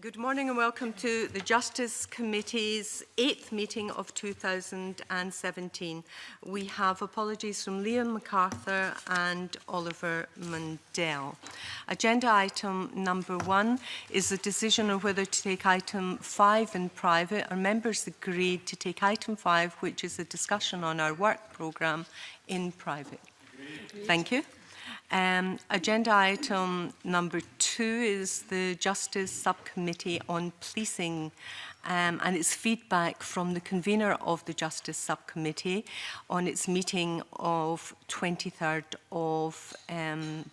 Good morning and welcome to the Justice Committee's 8th meeting of 2017. We have apologies from Liam MacArthur and Oliver Mundell. Agenda item number 1 is the decision on whether to take item 5 in private. Our members agreed to take item 5, which is a discussion on our work programme, in private. Thank you. Agenda item number 2 is the Justice Subcommittee on Policing, and it's feedback from the convener of the Justice Subcommittee on its meeting of 23rd of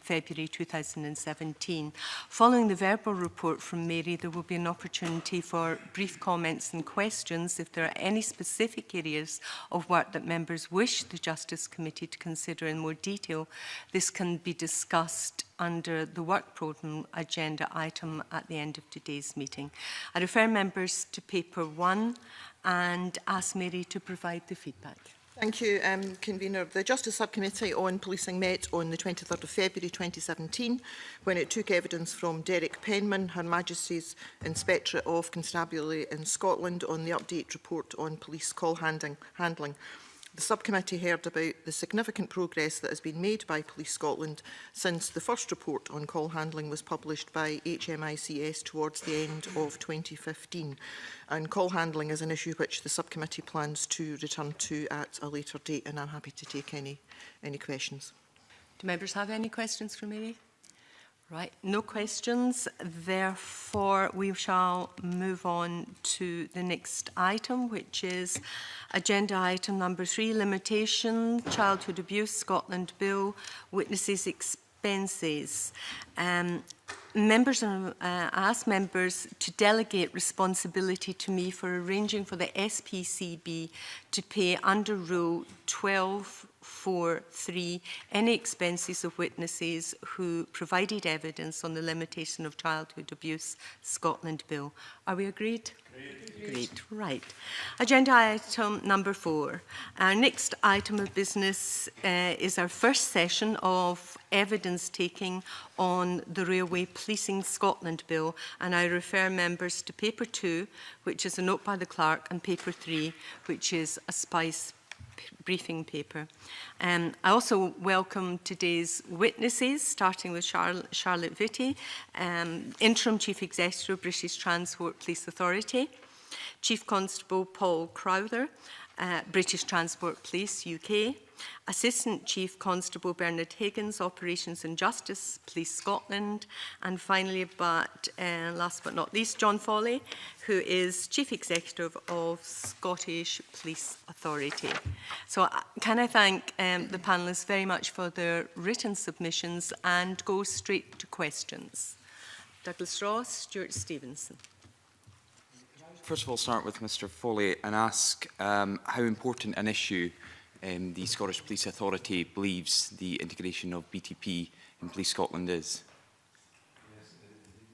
February 2017. Following the verbal report from Mary, there will be an opportunity for brief comments and questions. If there are any specific areas of work that members wish the Justice Committee to consider in more detail, this can be discussed under the work programme agenda item at the end of today's meeting. I refer members to paper 1 and ask Mary to provide the feedback. Thank you, Convener. The Justice Subcommittee on Policing met on the 23rd of February 2017 when it took evidence from Derek Penman, Her Majesty's Inspectorate of Constabulary in Scotland, on the update report on police call handling. The subcommittee heard about the significant progress that has been made by Police Scotland since the first report on call handling was published by HMICS towards the end of 2015. And call handling is an issue which the subcommittee plans to return to at a later date, and I'm happy to take any questions. Do members have any questions for me? Right, no questions. Therefore, we shall move on to the next item, which is agenda item number 3, Limitation, Childhood Abuse, Scotland Bill, Witnesses' Expenses. Members, I ask members to delegate responsibility to me for arranging for the SPCB to pay under Rule 12.4.3 any expenses of witnesses who provided evidence on the Limitation of Childhood Abuse Scotland Bill. Are we agreed? Great. Right. Agenda item number 4. Our next item of business is our first session of evidence taking on the Railway Policing Scotland Bill, and I refer members to paper 2, which is a note by the clerk, and paper 3, which is a SPICE briefing paper. I also welcome today's witnesses, starting with Charlotte Vitti, Interim Chief Executive, British Transport Police Authority, Chief Constable Paul Crowther, British Transport Police UK, Assistant Chief Constable Bernard Higgins, Operations and Justice Police Scotland, and finally, but last but not least, John Foley, who is Chief Executive of Scottish Police Authority. So can I thank the panellists very much for their written submissions and go straight to questions. Douglas Ross, Stuart Stevenson. First of all, start with Mr Foley and ask how important an issue the Scottish Police Authority believes the integration of BTP in Police Scotland is.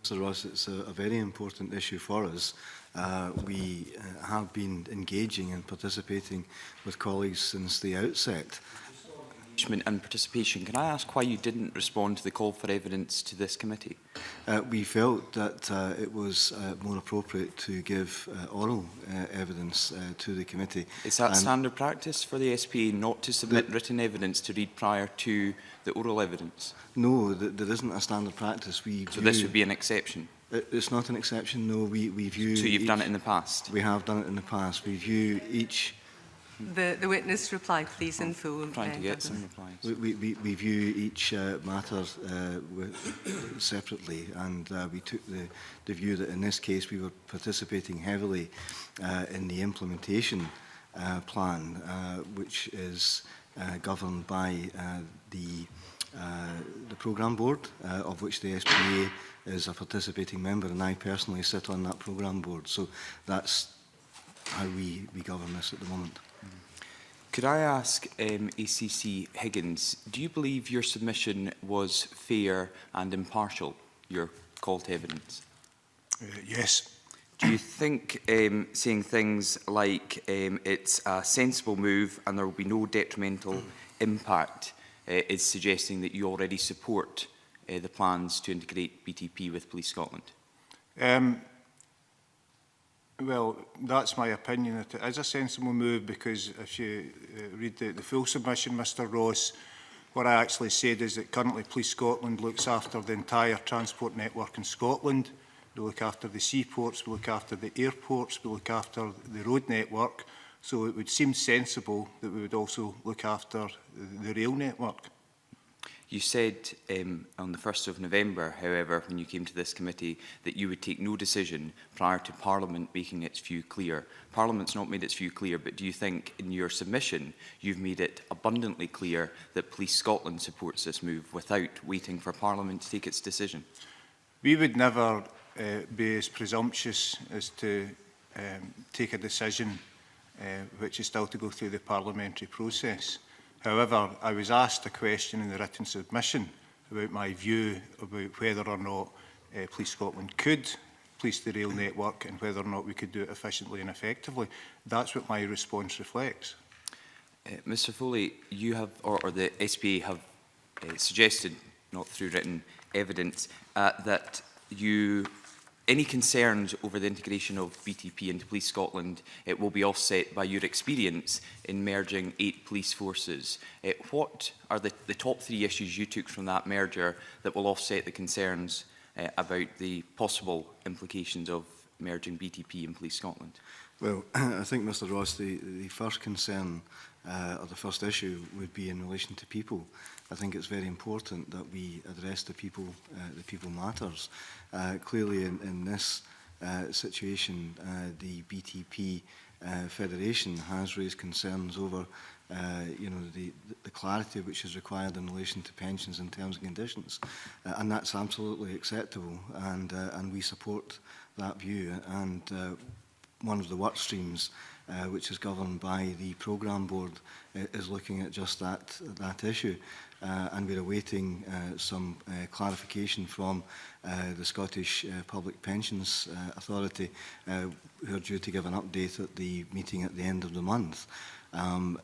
Mr Ross, it's a very important issue for us. We have been engaging and participating with colleagues since the outset. And participation. Can I ask why you didn't respond to the call for evidence to this committee? We felt that it was more appropriate to give oral evidence to the committee. Is that standard practice for the SPA not to submit written evidence to read prior to the oral evidence? No, there isn't a standard practice. So this would be an exception? It's not an exception, no. We view. So you've done it in the past? We have done it in the past. We view each. The witness reply, please, in full. I'm trying to get some replies. We view each matter separately, and we took the view that in this case we were participating heavily in the implementation plan, which is governed by the programme board, of which the SPA is a participating member, and I personally sit on that programme board. So that's how we govern this at the moment. Could I ask ACC Higgins, do you believe your submission was fair and impartial, your call to evidence? Yes. Do you think saying things like it's a sensible move and there will be no detrimental impact is suggesting that you already support the plans to integrate BTP with Police Scotland? Well, that's my opinion, that it is a sensible move, because if you read the full submission, Mr Ross, what I actually said is that currently Police Scotland looks after the entire transport network in Scotland. We look after the seaports, we look after the airports, we look after the road network. So it would seem sensible that we would also look after the rail network. You said on the 1st of November, however, when you came to this committee, that you would take no decision prior to Parliament making its view clear. Parliament's not made its view clear, but do you think in your submission you've made it abundantly clear that Police Scotland supports this move without waiting for Parliament to take its decision? We would never be as presumptuous as to take a decision which is still to go through the parliamentary process. However, I was asked a question in the written submission about my view about whether or not Police Scotland could police the rail network and whether or not we could do it efficiently and effectively. That's what my response reflects. Mr Foley, you have, or the SPA have suggested, not through written evidence, that any concerns over the integration of BTP into Police Scotland will be offset by your experience in merging 8 police forces. What are the top 3 issues you took from that merger that will offset the concerns about the possible implications of merging BTP and Police Scotland? Well, I think, Mr Ross, the first concern or the first issue would be in relation to people. I think it's very important that we address the people matters. Clearly, in this situation, the BTP Federation has raised concerns over the clarity which is required in relation to pensions and terms and conditions, and that's absolutely acceptable, and we support that view. And one of the work streams which is governed by the programme board is looking at just that issue, and we're awaiting some clarification from the Scottish Public Pensions Authority, who are due to give an update at the meeting at the end of the month.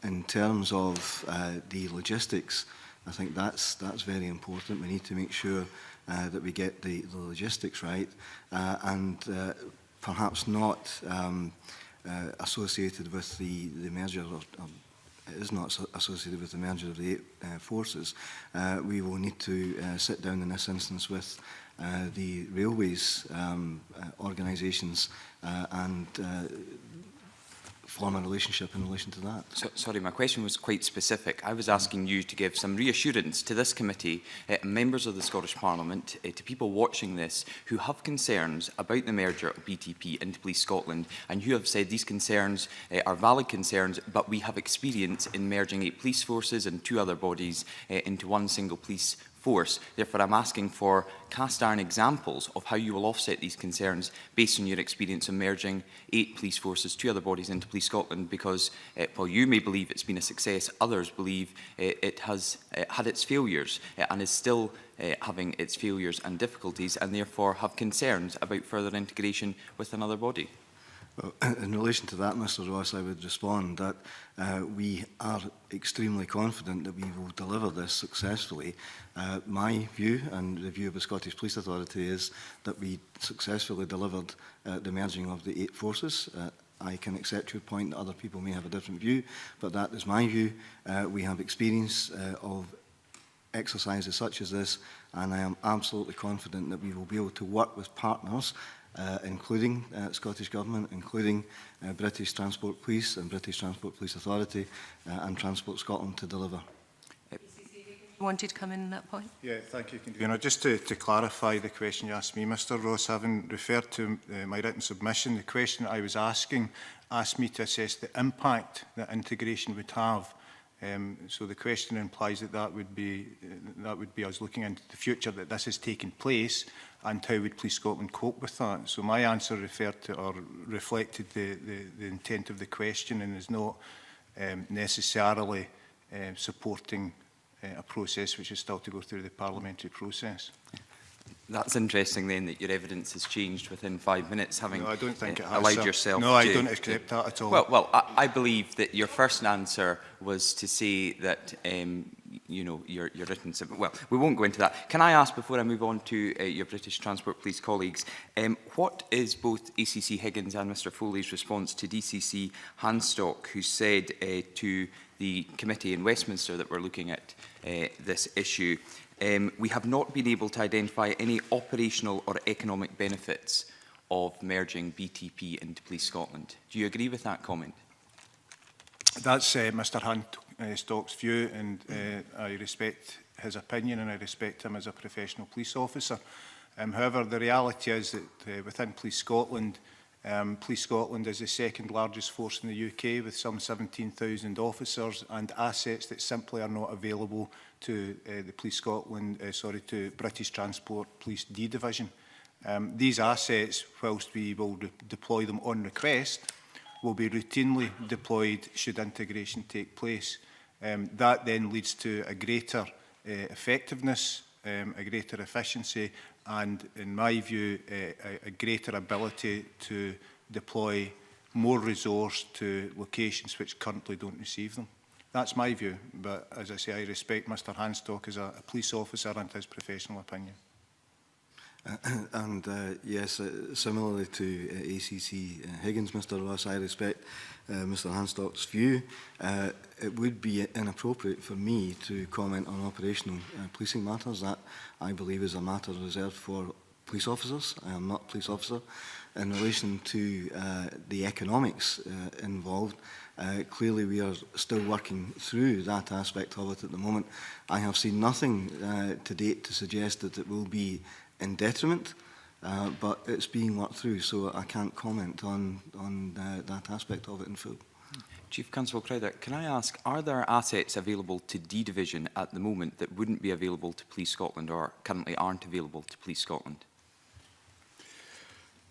In terms of the logistics, I think that's very important. We need to make sure that we get the logistics right, and perhaps not associated with the merger, or it is not associated with the merger of the 8 forces. We will need to sit down in this instance with the railways organisations and form a relationship in relation to that. Sorry, my question was quite specific. I was asking you to give some reassurance to this committee, members of the Scottish Parliament, to people watching this who have concerns about the merger of BTP into Police Scotland, and who have said these concerns are valid concerns, but we have experience in merging 8 police forces and 2 other bodies into one single police force. Therefore, I'm asking for cast iron examples of how you will offset these concerns based on your experience in merging 8 police forces, 2 other bodies into Police Scotland, because while you may believe it's been a success, others believe it has had its failures and is still having its failures and difficulties, and therefore have concerns about further integration with another body. Well, in relation to that, Mr Ross, I would respond that we are extremely confident that we will deliver this successfully. My view, and the view of the Scottish Police Authority, is that we successfully delivered the merging of the 8 forces. I can accept your point that other people may have a different view, but that is my view. We have experience of exercises such as this, and I am absolutely confident that we will be able to work with partners, including Scottish Government, including British Transport Police and British Transport Police Authority and Transport Scotland, to deliver. Wanted to come in at that point? Yeah, thank you, Convener. Just to clarify the question you asked me, Mr Ross, having referred to my written submission, the question I was asking asked me to assess the impact that integration would have. So the question implies that would be us looking into the future, that this has taken place, and how would Police Scotland cope with that. So my answer referred to, or reflected, the intent of the question, and is not necessarily supporting a process which is still to go through the parliamentary process. That's interesting then that your evidence has changed within 5 minutes, having No, I don't think it has, allowed sir. yourself No, to... I don't accept that at all. Well, I believe that your first answer was to say that you know, your written... Well, we won't go into that. Can I ask, before I move on to your British Transport Police colleagues, what is both ACC Higgins and Mr Foley's response to DCC Handstock, who said to the committee in Westminster that we're looking at this issue, we have not been able to identify any operational or economic benefits of merging BTP into Police Scotland. Do you agree with that comment? That's Mr Handstock's view, and I respect his opinion and I respect him as a professional police officer. However, the reality is that within Police Scotland is the second largest force in the UK, with some 17,000 officers and assets that simply are not available to the Police Scotland, to British Transport Police D Division. These assets, whilst we will deploy them on request, will be routinely deployed should integration take place. That then leads to a greater effectiveness, a greater efficiency, and, in my view, a greater ability to deploy more resource to locations which currently don't receive them. That's my view, but as I say, I respect Mr Handstock as a police officer and his professional opinion. Yes, similarly to ACC Higgins, Mr Ross, I respect Mr Handstock's view. It would be inappropriate for me to comment on operational policing matters. That, I believe, is a matter reserved for police officers. I am not a police officer. In relation to the economics involved, clearly we are still working through that aspect of it at the moment. I have seen nothing to date to suggest that it will be in detriment, but it's being worked through, so I can't comment on that aspect of it in full. Chief Constable Crowther, can I ask, are there assets available to D Division at the moment that wouldn't be available to Police Scotland or currently aren't available to Police Scotland?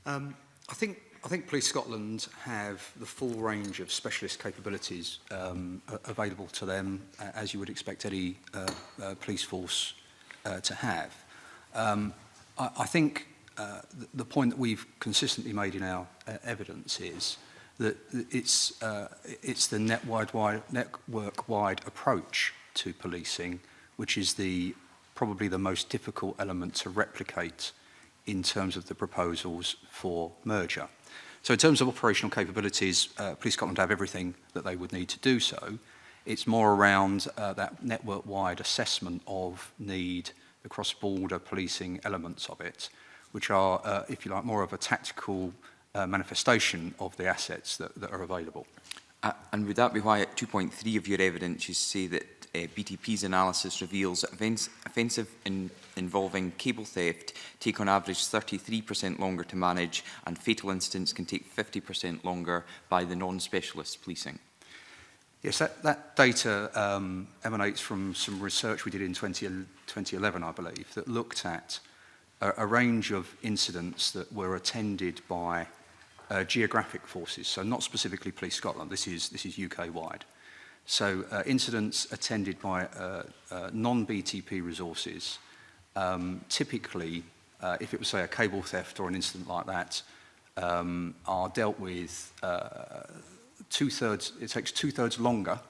I think Police Scotland have the full range of specialist capabilities available to them, as you would expect any police force to have. I think the point that we've consistently made in our evidence is that it's the network-wide approach to policing, which is probably the most difficult element to replicate in terms of the proposals for merger. So in terms of operational capabilities, Police Scotland have everything that they would need to do so. It's more around that network-wide assessment of need, the cross-border policing elements of it, which are, if you like, more of a tactical manifestation of the assets that are available. And would that be why at 2.3 of your evidence you say that BTP's analysis reveals offensive involving cable theft take on average 33% longer to manage, and fatal incidents can take 50% longer by the non-specialist policing? Yes, that data emanates from some research we did in 2011, I believe, that looked at a range of incidents that were attended by geographic forces, so not specifically Police Scotland, this is UK-wide. So incidents attended by non-BTP resources, typically, if it was, say, a cable theft or an incident like that, are dealt with it takes two-thirds longer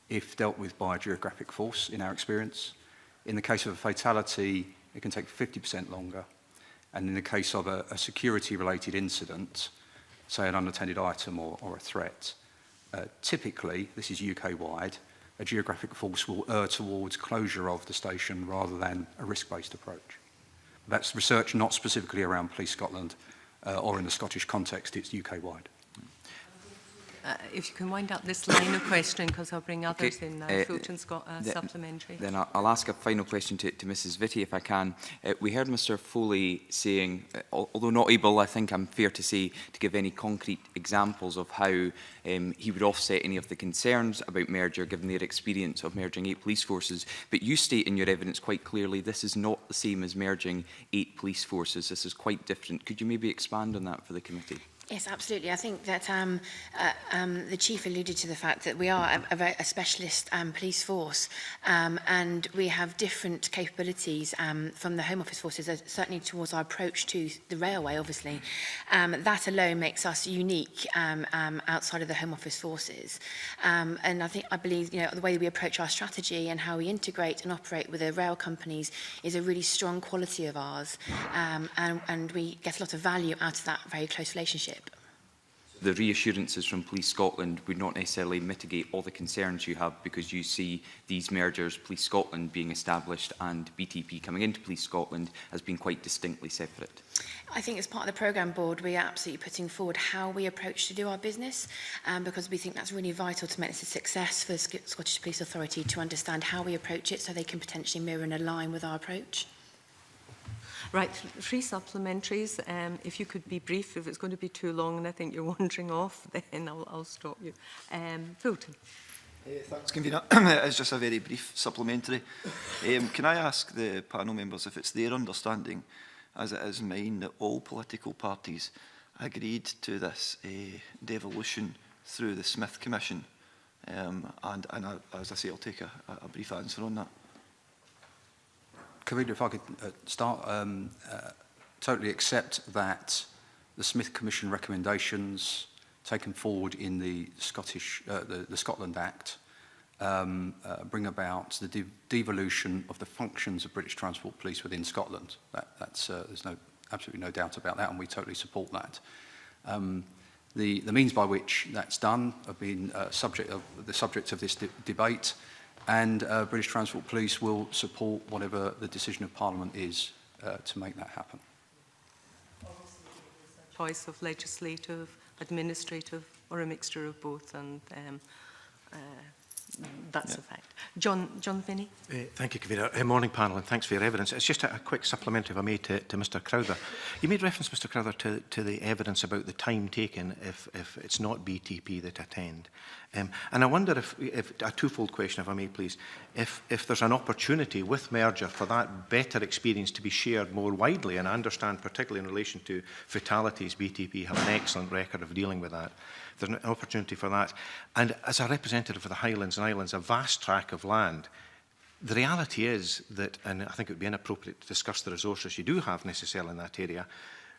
if dealt with by a geographic force, in our experience. In the case of a fatality, it can take 50% longer. And in the case of a security-related incident, say an unattended item or a threat, typically, this is UK-wide, a geographic force will err towards closure of the station rather than a risk-based approach. That's research not specifically around Police Scotland or in the Scottish context, it's UK-wide. If you can wind up this line of questioning, because I'll bring others in now. Fulton's got a supplementary. Then I'll ask a final question to Mrs Vitti, if I can. We heard Mr Foley saying, although not able, I think I'm fair to say, to give any concrete examples of how he would offset any of the concerns about merger, given their experience of merging 8 police forces. But you state in your evidence quite clearly this is not the same as merging 8 police forces. This is quite different. Could you maybe expand on that for the committee? Yes, absolutely. I think that the Chief alluded to the fact that we are a specialist police force, and we have different capabilities from the Home Office forces, certainly towards our approach to the railway, obviously. That alone makes us unique outside of the Home Office forces. And I believe, you know, the way we approach our strategy and how we integrate and operate with the rail companies is a really strong quality of ours, and we get a lot of value out of that very close relationship. The reassurances from Police Scotland would not necessarily mitigate all the concerns you have, because you see these mergers, Police Scotland being established and BTP coming into Police Scotland, as being quite distinctly separate. I think as part of the programme board, we are absolutely putting forward how we approach to do our business, because we think that's really vital to make this a success for the Scottish Police Authority, to understand how we approach it so they can potentially mirror and align with our approach. Right, 3 supplementaries. If you could be brief, if it's going to be too long and I think you're wandering off, then I'll stop you. Fulton. Thanks, Convener. It's just a very brief supplementary. Can I ask the panel members if it's their understanding, as it is mine, that all political parties agreed to this devolution through the Smith Commission? And as I say, I'll take a brief answer on that. Convener, if I could start, totally accept that the Smith Commission recommendations taken forward in the Scotland Act bring about the devolution of the functions of British Transport Police within Scotland. There's absolutely no doubt about that, and we totally support that. The means by which that's done have been the subject of this debate. And British Transport Police will support whatever the decision of Parliament is to make that happen. Choice of legislative, administrative, or a mixture of both, and that's a fact. John Finney. Thank you, Convener. Morning, panel, and thanks for your evidence. It's just a quick supplement, if I may, to Mr Crowther. You made reference, Mr Crowther, to the evidence about the time taken if it's not BTP that attend. And I wonder if a twofold question, if I may, please, if there's an opportunity with merger for that better experience to be shared more widely, and I understand particularly in relation to fatalities, BTP have an excellent record of dealing with that. There's an opportunity for that. And as a representative of the Highlands and Islands, a vast tract of land, the reality is that, and I think it would be inappropriate to discuss the resources you do have necessarily in that area,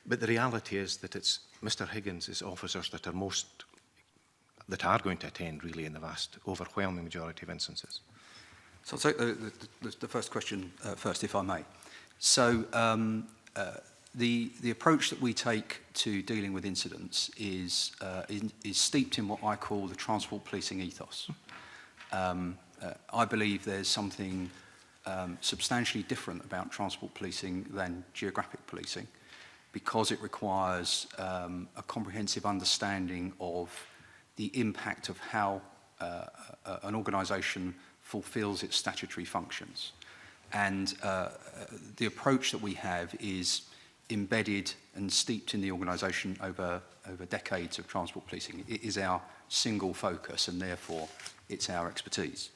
but the reality is that it's Mr Higgins' officers that are going to attend really in the vast, overwhelming majority of instances. So I'll take the first question first, if I may. So the approach that we take to dealing with incidents is steeped in what I call the transport policing ethos. I believe there's something substantially different about transport policing than geographic policing, because it requires a comprehensive understanding of the impact of how an organisation fulfills its statutory functions. And the approach that we have is embedded and steeped in the organisation over decades of transport policing. It is our single focus, and therefore it's our expertise.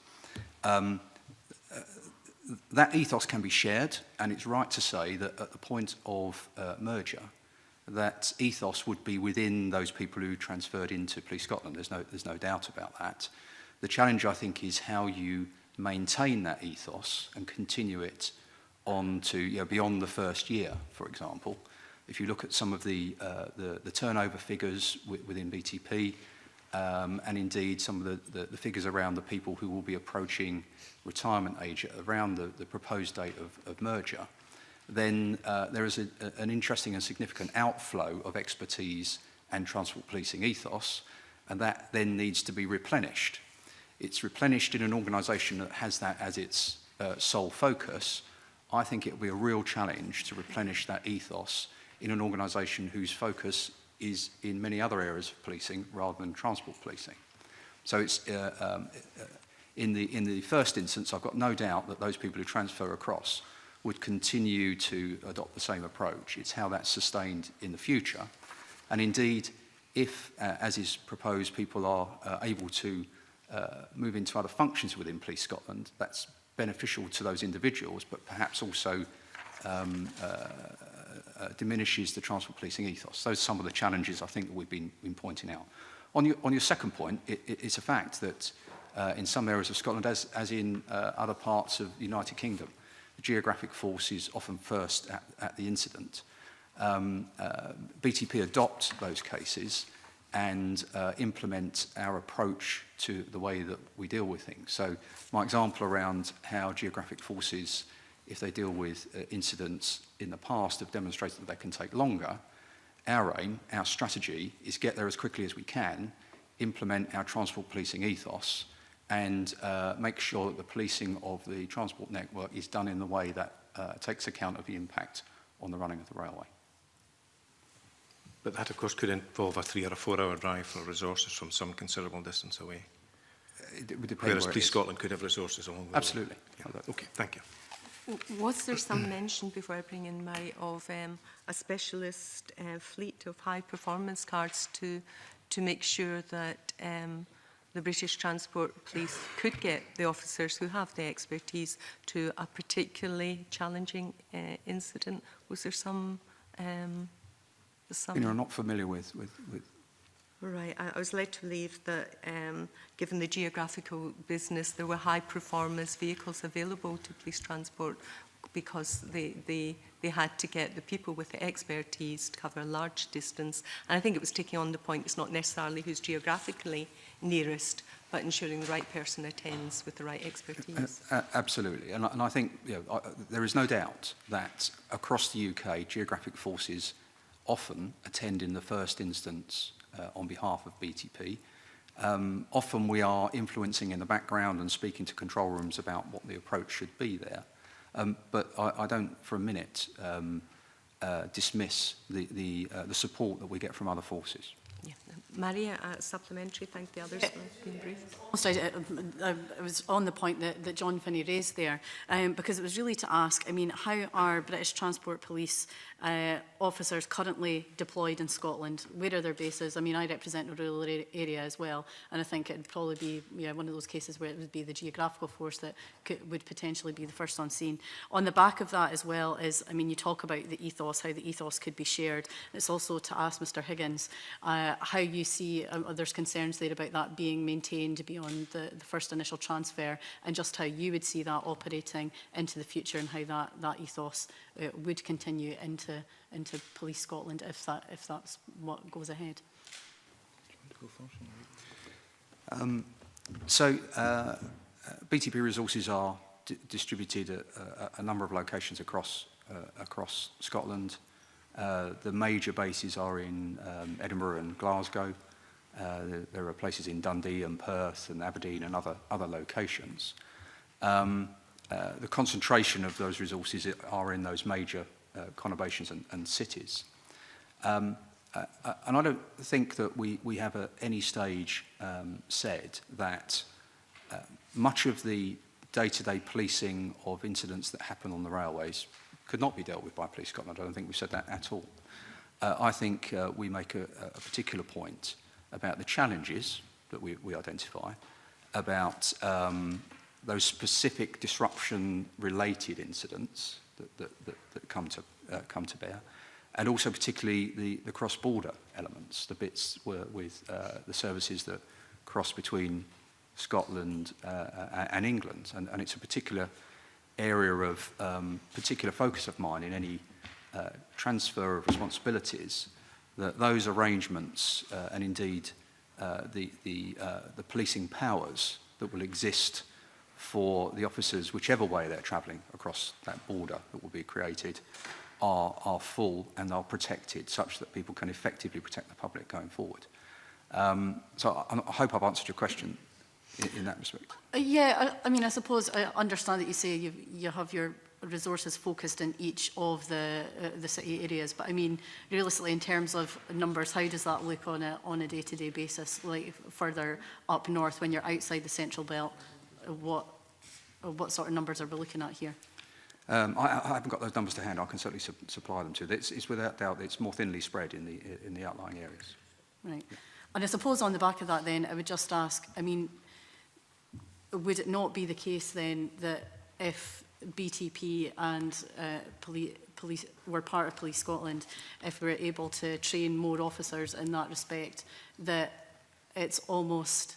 That ethos can be shared, and it's right to say that at the point of merger, that ethos would be within those people who transferred into Police Scotland. There's no doubt about that. The challenge, I think, is how you maintain that ethos and continue it on to beyond the first year, for example. If you look at some of the turnover figures within BTP, and indeed some of the figures around the people who will be approaching retirement age around the proposed date of merger, then there is an interesting and significant outflow of expertise and transport policing ethos, and that then needs to be replenished. It's replenished in an organisation that has that as its sole focus. I think it will be a real challenge to replenish that ethos in an organisation whose focus is in many other areas of policing rather than transport policing. So it's in the first instance, I've got no doubt that those people who transfer across would continue to adopt the same approach. It's how that's sustained in the future. And indeed, if, as is proposed, people are able to move into other functions within Police Scotland, that's beneficial to those individuals, but perhaps also diminishes the transport policing ethos. Those are some of the challenges I think that we've been pointing out. On your second point, it's a fact that in some areas of Scotland, as in other parts of the United Kingdom, the geographic force is often first at the incident. BTP adopt those cases and implement our approach to the way that we deal with things. So my example around how geographic forces, if they deal with incidents in the past, have demonstrated that they can take longer. Our aim, our strategy, is get there as quickly as we can, implement our transport policing ethos, and make sure that the policing of the transport network is done in the way that takes account of the impact on the running of the railway. But that, of course, could involve a 3 or a 4 hour drive for resources from some considerable distance away. It would depend. Whereas Police Scotland could have resources along the way. Absolutely. Yeah. Okay, thank you. Was there some mention, before I bring in Mary, of a specialist fleet of high-performance cars to make sure that the British Transport Police could get the officers who have the expertise to a particularly challenging incident? Was there some... You're not familiar with... Right, I was led to believe that given the geographical business, there were high-performance vehicles available to police transport because they had to get the people with the expertise to cover a large distance. And I think it was taking on the point, it's not necessarily who's geographically nearest, but ensuring the right person attends with the right expertise. Absolutely, and I think there is no doubt that across the UK, geographic forces often attend in the first instance on behalf of BTP. Often we are influencing in the background and speaking to control rooms about what the approach should be there. But I don't for a minute dismiss the support that we get from other forces. Yeah. Maria, supplementary, thank the others for being brief. I was on the point that John Finney raised there, because it was really to ask, I mean, how are British Transport Police officers currently deployed in Scotland? Where are their bases? I mean, I represent a rural area as well, and I think it would probably be one of those cases where it would be the geographical force that would potentially be the first on scene. On the back of that as well is, I mean, you talk about the ethos, how the ethos could be shared. It's also to ask Mr Higgins how you see, there's concerns there about that being maintained beyond the first initial transfer, and just how you would see that operating into the future and how that ethos would continue into Police Scotland if that's what goes ahead. BTP resources are distributed at a number of locations across Scotland. The major bases are in Edinburgh and Glasgow. There are places in Dundee and Perth and Aberdeen and other locations. The concentration of those resources are in those major conurbations and cities. And I don't think that we have at any stage said that much of the day-to-day policing of incidents that happen on the railways could not be dealt with by Police Scotland. I don't think we've said that at all. I think we make a particular point about the challenges that we identify, about those specific disruption-related incidents that come to bear, and also particularly the cross-border elements, the bits with the services that cross between Scotland and England, and it's a particular area of particular focus of mine in any transfer of responsibilities, that those arrangements and indeed the policing powers that will exist for the officers, whichever way they're travelling across that border that will be created, are full and are protected such that people can effectively protect the public going forward. So I hope I've answered your question in that respect. Yeah, I mean, I suppose I understand that you say you have your resources focused in each of the city areas, but I mean, realistically, in terms of numbers, how does that look on a day-to-day basis, like further up north when you're outside the central belt? What sort of numbers are we looking at here? I haven't got those numbers to hand. I can certainly supply them to you. It's without doubt it's more thinly spread in the outlying areas. Right. Yeah. And I suppose on the back of that, then I would just ask, I mean, would it not be the case then that if BTP and police, we're part of Police Scotland, if we're able to train more officers in that respect, that it's almost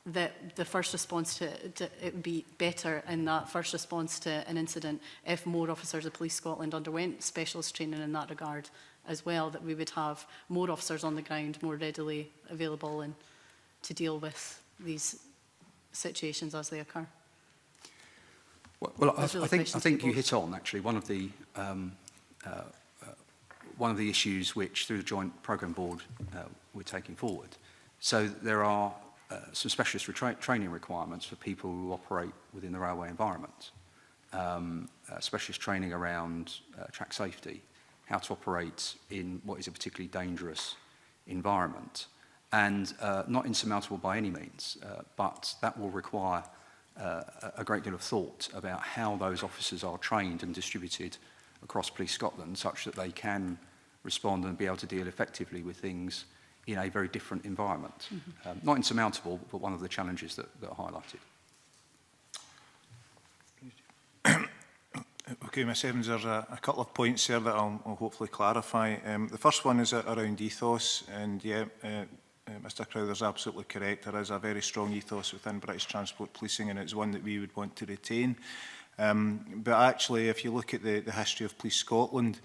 that the first response to it would be better in that first response to an incident if more officers of Police Scotland underwent specialist training in that regard as well, that we would have more officers on the ground more readily available and to deal with these situations as they occur. Well, I think you hit on actually one of the issues which through the Joint Programme Board we're taking forward. So there are some specialist training requirements for people who operate within the railway environment. Specialist training around track safety, how to operate in what is a particularly dangerous environment. And not insurmountable by any means, but that will require a great deal of thought about how those officers are trained and distributed across Police Scotland such that they can respond and be able to deal effectively with things in a very different environment. Not insurmountable, but one of the challenges that are highlighted. Okay, Ms Evans, there's a couple of points there that I'll hopefully clarify. The first one is around ethos, and yeah, Mr Crowther's absolutely correct. There is a very strong ethos within British Transport Policing, and it's one that we would want to retain. But actually, if you look at the history of Police Scotland,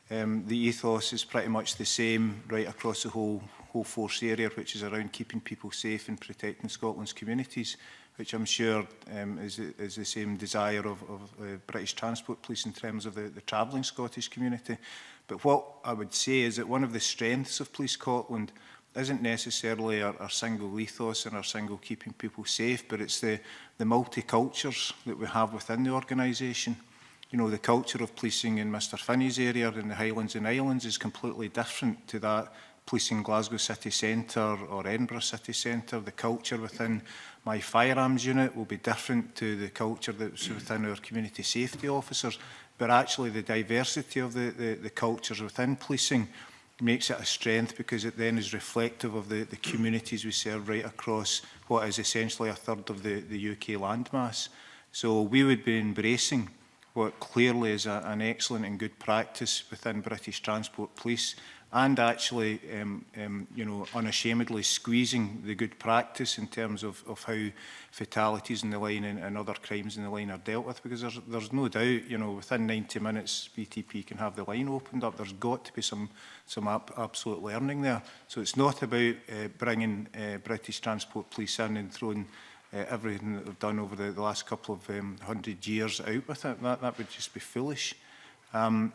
the ethos is pretty much the same right across the whole force area, which is around keeping people safe and protecting Scotland's communities, which I'm sure is the same desire of British Transport Police in terms of the travelling Scottish community. But what I would say is that one of the strengths of Police Scotland isn't necessarily our single ethos and our single keeping people safe, but it's the multicultures that we have within the organisation. You know, the culture of policing in Mr Finney's area in the Highlands and Islands is completely different to that policing Glasgow City Centre or Edinburgh City Centre. The culture within my firearms unit will be different to the culture that's within our community safety officers. But actually the diversity of the cultures within policing makes it a strength, because it then is reflective of the communities we serve right across what is essentially a third of the UK landmass. So we would be embracing what clearly is an excellent and good practice within British Transport Police, and actually, you know, unashamedly squeezing the good practice in terms of how fatalities in the line and other crimes in the line are dealt with, because there's no doubt, you know, within 90 minutes BTP can have the line opened up. There's got to be some absolute learning there. So it's not about bringing British Transport Police in and throwing everything that they've done over the last couple of 100 years out with it. That would just be foolish. And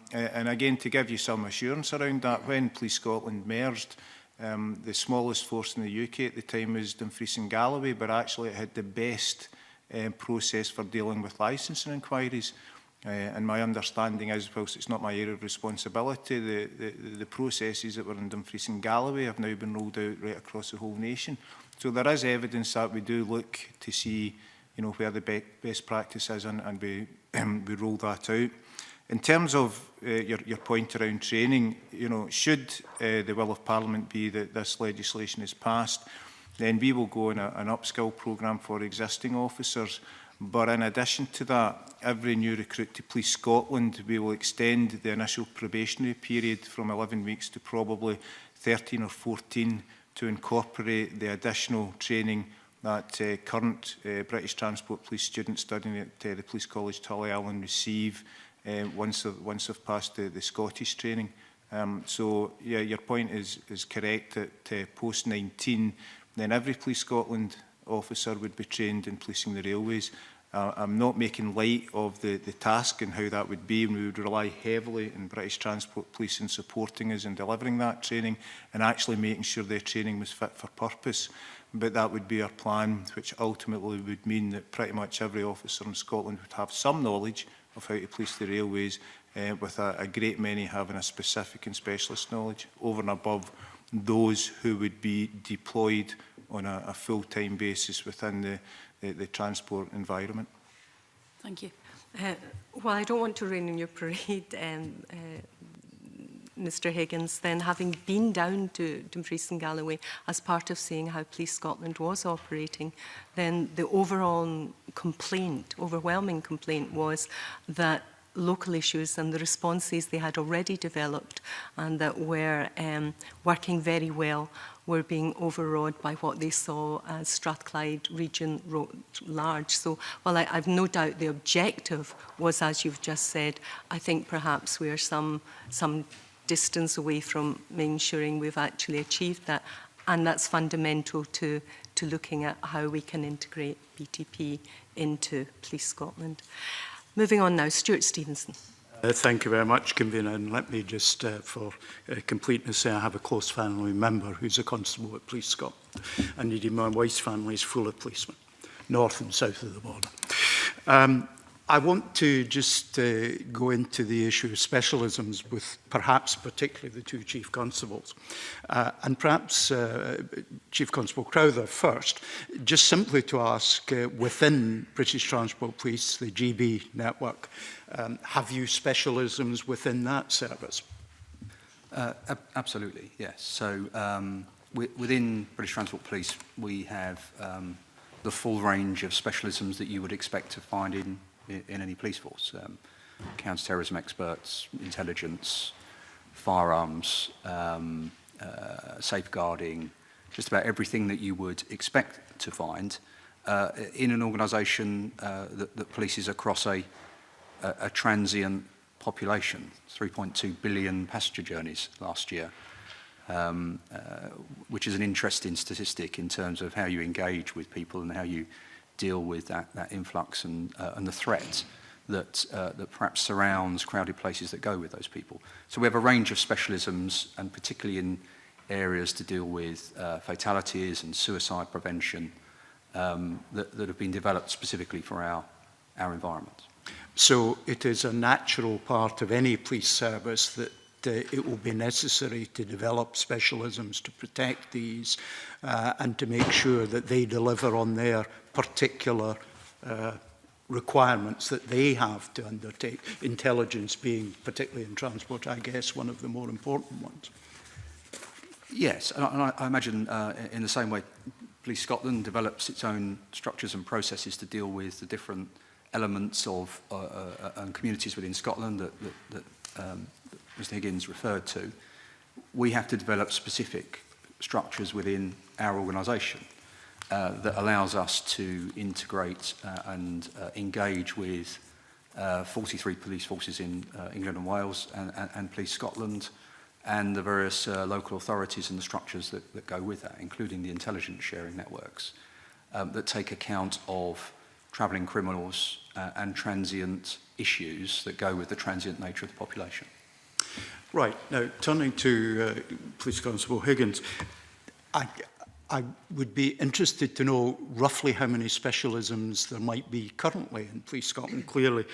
again, to give you some assurance around that, when Police Scotland merged, the smallest force in the UK at the time was Dumfries and Galloway, but actually it had the best process for dealing with licensing inquiries. And my understanding is, whilst it's not my area of responsibility, the processes that were in Dumfries and Galloway have now been rolled out right across the whole nation. So there is evidence that we do look to see, you know, where the best practice is, and we roll that out. In terms of your point around training, you know, should the will of Parliament be that this legislation is passed, then we will go on an upskill programme for existing officers. But in addition to that, every new recruit to Police Scotland, we will extend the initial probationary period from 11 weeks to probably 13 or 14 to incorporate the additional training that current British Transport Police students studying at the Police College Tullyallen receive once they've passed the Scottish training. So, yeah, your point is correct that post-19, then every Police Scotland officer would be trained in policing the railways. I'm not making light of the task and how that would be, and we would rely heavily on British Transport Police in supporting us in delivering that training and actually making sure their training was fit for purpose. But that would be our plan, which ultimately would mean that pretty much every officer in Scotland would have some knowledge of how to police the railways, with a great many having a specific and specialist knowledge over and above those who would be deployed on a full-time basis within the transport environment. Thank you. Well, I don't want to rain on your parade, Mr Higgins, then having been down to Dumfries and Galloway as part of seeing how Police Scotland was operating, then the overall complaint, overwhelming complaint, was that local issues and the responses they had already developed and that were working very well were being overawed by what they saw as Strathclyde region writ large. So while I've no doubt the objective was, as you've just said, I think perhaps we're some distance away from ensuring we've actually achieved that. And that's fundamental to looking at how we can integrate BTP into Police Scotland. Moving on now, Stuart Stevenson. Thank you very much, Convener. And let me just, for completeness, say I have a close family member who's a constable at Police Scotland. And indeed, my wife's family is full of policemen, north and south of the border. I want to just go into the issue of specialisms with perhaps particularly the two Chief Constables. And perhaps Chief Constable Crowther first, just simply to ask, within British Transport Police, the GB network, have you specialisms within that service? Absolutely, yes. So within British Transport Police, we have the full range of specialisms that you would expect to find in any police force. Counter-terrorism experts, intelligence, firearms, safeguarding, just about everything that you would expect to find in an organisation that polices across a transient population, 3.2 billion passenger journeys last year, which is an interesting statistic in terms of how you engage with people and how you deal with that influx and the threat that perhaps surrounds crowded places that go with those people. So we have a range of specialisms, and particularly in areas to deal with fatalities and suicide prevention that have been developed specifically for our environment. So it is a natural part of any police service that it will be necessary to develop specialisms to protect these and to make sure that they deliver on their particular requirements that they have to undertake, intelligence being, particularly in transport, I guess, one of the more important ones. Yes, and I imagine in the same way Police Scotland develops its own structures and processes to deal with the different elements of and communities within Scotland that Mr Higgins referred to. We have to develop specific structures within our organisation that allows us to integrate and engage with 43 police forces in England and Wales and Police Scotland and the various local authorities and the structures that go with that, including the intelligence sharing networks that take account of travelling criminals and transient issues that go with the transient nature of the population. Right. Now, turning to Police Constable Higgins, I would be interested to know roughly how many specialisms there might be currently in Police Scotland. Clearly,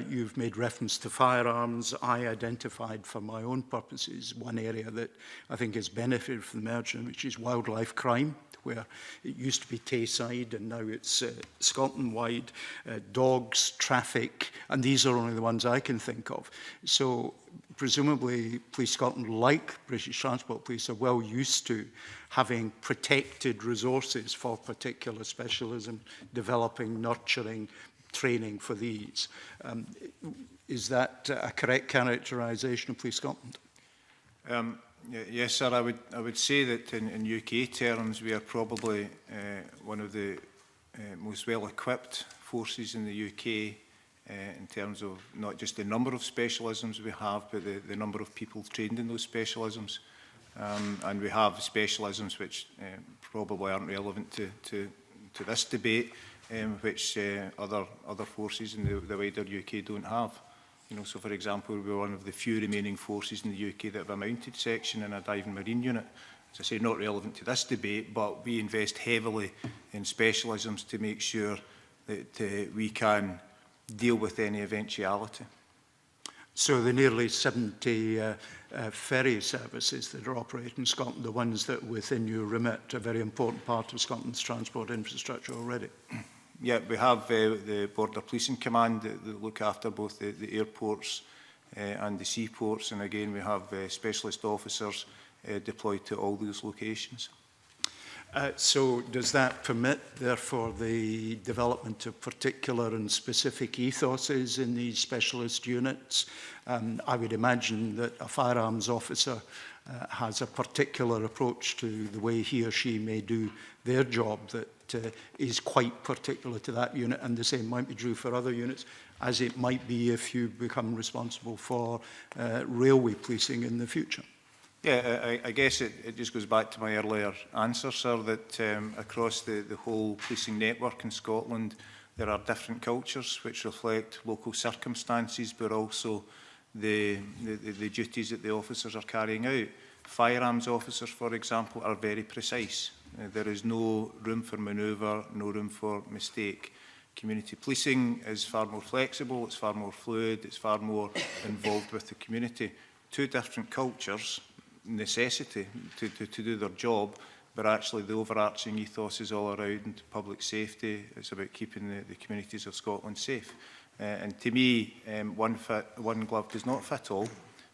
you've made reference to firearms. I identified for my own purposes one area that I think has benefited from the merger, which is wildlife crime, where it used to be Tayside and now it's Scotland-wide, dogs, traffic, and these are only the ones I can think of. So presumably Police Scotland, like British Transport Police, are well used to having protected resources for particular specialism, developing, nurturing, training for these. Is that a correct characterisation of Police Scotland? Yes, sir. I would say that in UK terms, we are probably one of the most well-equipped forces in the UK in terms of not just the number of specialisms we have, but the number of people trained in those specialisms. And we have specialisms which probably aren't relevant to this debate, which other forces in the wider UK don't have. You know, so for example, we're one of the few remaining forces in the UK that have a mounted section and a diving marine unit. As I say, not relevant to this debate, but we invest heavily in specialisms to make sure that we can deal with any eventuality. So the nearly 70 ferry services that are operating in Scotland, the ones that within your remit are a very important part of Scotland's transport infrastructure already? Yeah, we have the Border Policing Command that look after both the airports and the seaports, and again we have specialist officers deployed to all those locations. So does that permit, therefore, the development of particular and specific ethoses in these specialist units? I would imagine that a firearms officer has a particular approach to the way he or she may do their job that is quite particular to that unit, and the same might be true for other units, as it might be if you become responsible for railway policing in the future. Yeah, I guess it just goes back to my earlier answer, sir, that across the whole policing network in Scotland, there are different cultures which reflect local circumstances, but also the duties that the officers are carrying out. Firearms officers, for example, are very precise. There is no room for manoeuvre, no room for mistake. Community policing is far more flexible, it's far more fluid, it's far more involved with the community. Two different cultures, necessity to do their job, but actually the overarching ethos is all around public safety. It's about keeping the communities of Scotland safe. And to me, one glove does not fit all,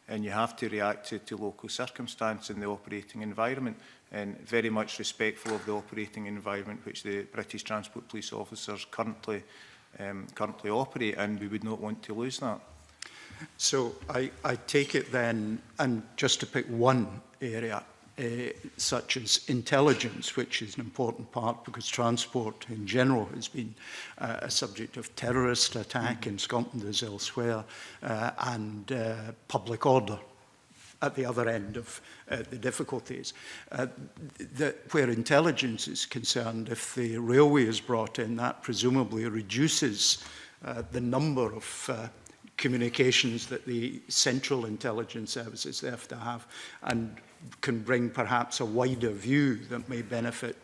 and you have to react to local circumstance and the operating environment, and very much respectful of the operating environment which the British Transport Police officers currently operate, and we would not want to lose that. So I take it then, and just to pick one area, such as intelligence, which is an important part because transport in general has been a subject of terrorist attack in Scotland as elsewhere, and public order at the other end of the difficulties. Where intelligence is concerned, if the railway is brought in, that presumably reduces the number of communications that the central intelligence services have to have, and can bring perhaps a wider view that may benefit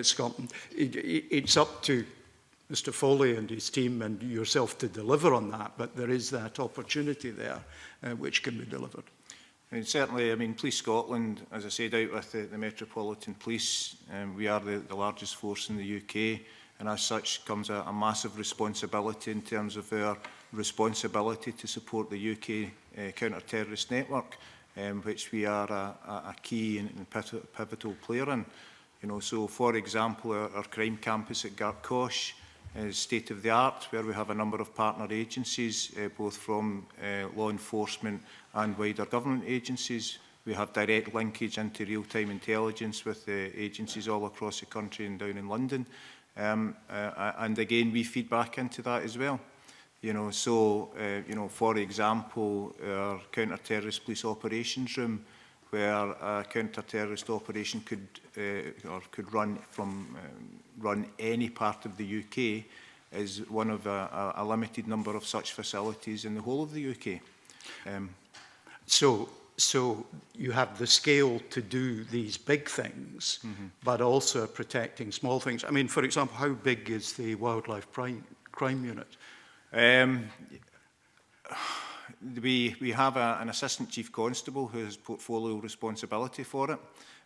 Scotland. It's up to Mr Foley and his team and yourself to deliver on that, but there is that opportunity there which can be delivered. And certainly, I mean, Police Scotland, as I said, out with the Metropolitan Police, we are the largest force in the UK, and as such comes a massive responsibility in terms of our responsibility to support the UK counter-terrorist network, which we are a key and pivotal player in. You know, so, for example, our crime campus at Gartcosh is state-of-the-art, where we have a number of partner agencies, both from law enforcement and wider government agencies. We have direct linkage into real-time intelligence with agencies all across the country and down in London. And again, we feed back into that as well. You know, so, you know, for example, our counter-terrorist police operations room, where a counter-terrorist operation could run from run any part of the UK, is one of a limited number of such facilities in the whole of the UK. So you have the scale to do these big things, but also protecting small things. I mean, for example, how big is the wildlife crime unit? We have an assistant chief constable who has portfolio responsibility for it,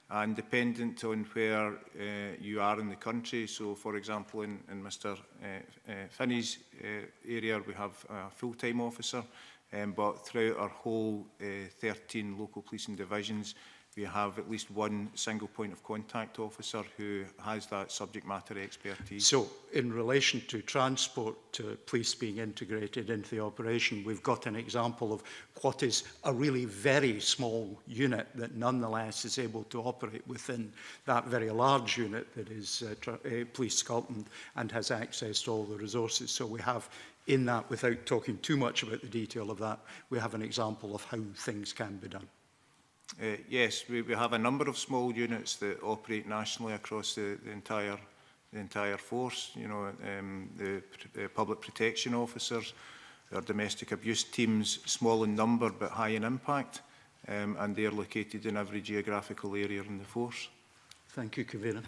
and dependent on where you are in the country. So, for example, in Mr Finney's area, we have a full-time officer, but throughout our whole 13 local policing divisions, we have at least one single point of contact officer who has that subject matter expertise. So, in relation to transport police being integrated into the operation, we've got an example of what is a really very small unit that nonetheless is able to operate within that very large unit that is Police Scotland and has access to all the resources. So we have in that, without talking too much about the detail of that, we have an example of how things can be done. Yes, we have a number of small units that operate nationally across the entire force. You know, the public protection officers, our domestic abuse teams, small in number but high in impact, and they are located in every geographical area in the force. Thank you, Kavina.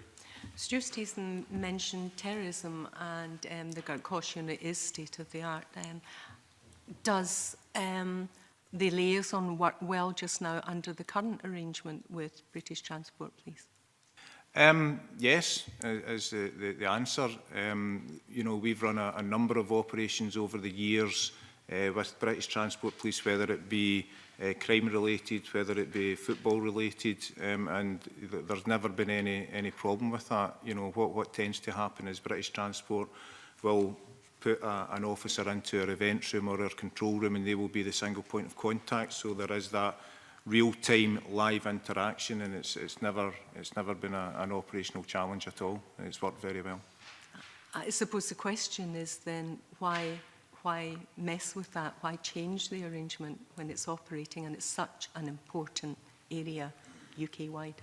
Stuart Stephen mentioned terrorism, and the Gartcosh unit is state-of-the-art. Does the liaison work well just now under the current arrangement with British Transport Police? Yes, is the answer. You know, we've run a number of operations over the years with British Transport Police, whether it be crime-related, whether it be football-related, and there's never been any problem with that. You know, what tends to happen is British Transport will put an officer into our events room or our control room, and they will be the single point of contact. So there is that real-time live interaction, and it's never been an operational challenge at all. It's worked very well. I suppose the question is then why mess with that? Why change the arrangement when it's operating and it's such an important area UK-wide?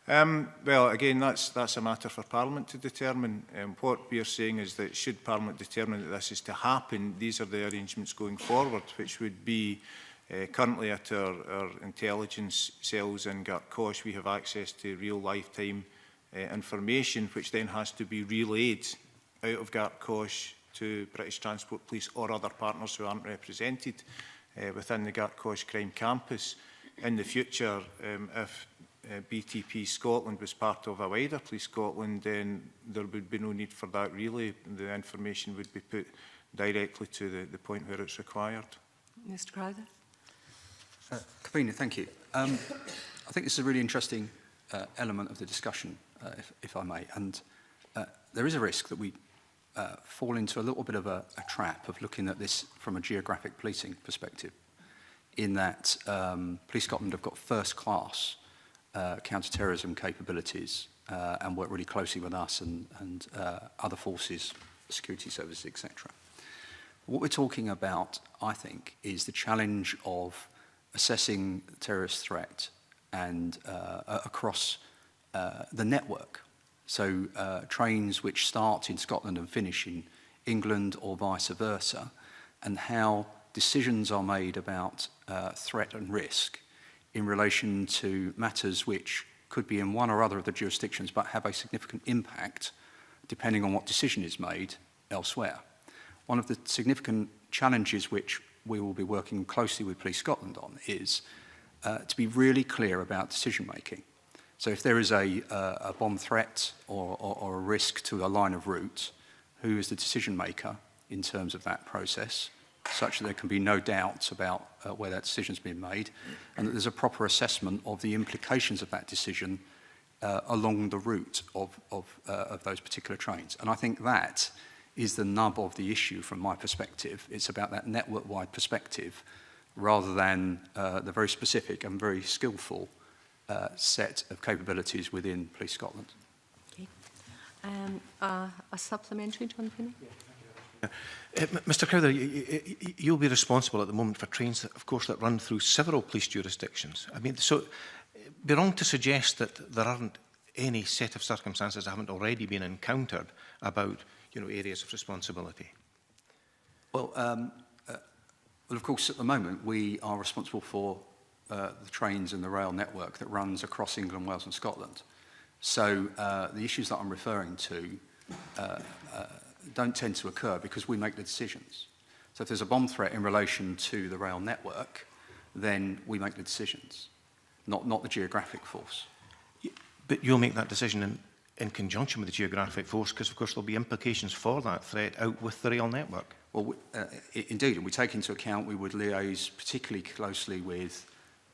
Well, again, that's a matter for Parliament to determine. What we are saying is that should Parliament determine that this is to happen, these are the arrangements going forward, which would be currently at our intelligence cells in Gartcosh. We have access to real lifetime information, which then has to be relayed out of Gartcosh to British Transport Police or other partners who aren't represented within the Gartcosh Crime Campus. In the future, if BTP Scotland was part of a wider Police Scotland, then there would be no need for that relay. The information would be put directly to the point where it's required. Mr. Crowther? Convener, thank you. I think this is a really interesting element of the discussion, if I may. And there is a risk that we fall into a little bit of a trap of looking at this from a geographic policing perspective, in that Police Scotland have got first-class counter-terrorism capabilities and work really closely with us and other forces, security services, etc. What we're talking about, I think, is the challenge of assessing the terrorist threat and across the network. So trains which start in Scotland and finish in England or vice versa, and how decisions are made about threat and risk in relation to matters which could be in one or other of the jurisdictions but have a significant impact depending on what decision is made elsewhere. One of the significant challenges which we will be working closely with Police Scotland on is to be really clear about decision making. So if there is a bomb threat or a risk to a line of route, who is the decision maker in terms of that process, such that there can be no doubts about where that decision has been made, and that there's a proper assessment of the implications of that decision along the route of those particular trains. And I think that is the nub of the issue from my perspective. It's about that network-wide perspective rather than the very specific and very skillful set of capabilities within Police Scotland. Okay. A supplementary, John Finney? Mr. Crowther, you'll be responsible at the moment for trains, of course, that run through several police jurisdictions. I mean, so it'd be wrong to suggest that there aren't any set of circumstances that haven't already been encountered about, areas of responsibility. Well, of course, at the moment, we are responsible for the trains and the rail network that runs across England, Wales and Scotland. So the issues that I'm referring to don't tend to occur because we make the decisions. So if there's a bomb threat in relation to the rail network, then we make the decisions, not the geographic force. But you'll make that decision in conjunction with the geographic force, because of course there'll be implications for that threat out with the rail network. Well, indeed, and we take into account, we would liaise particularly closely with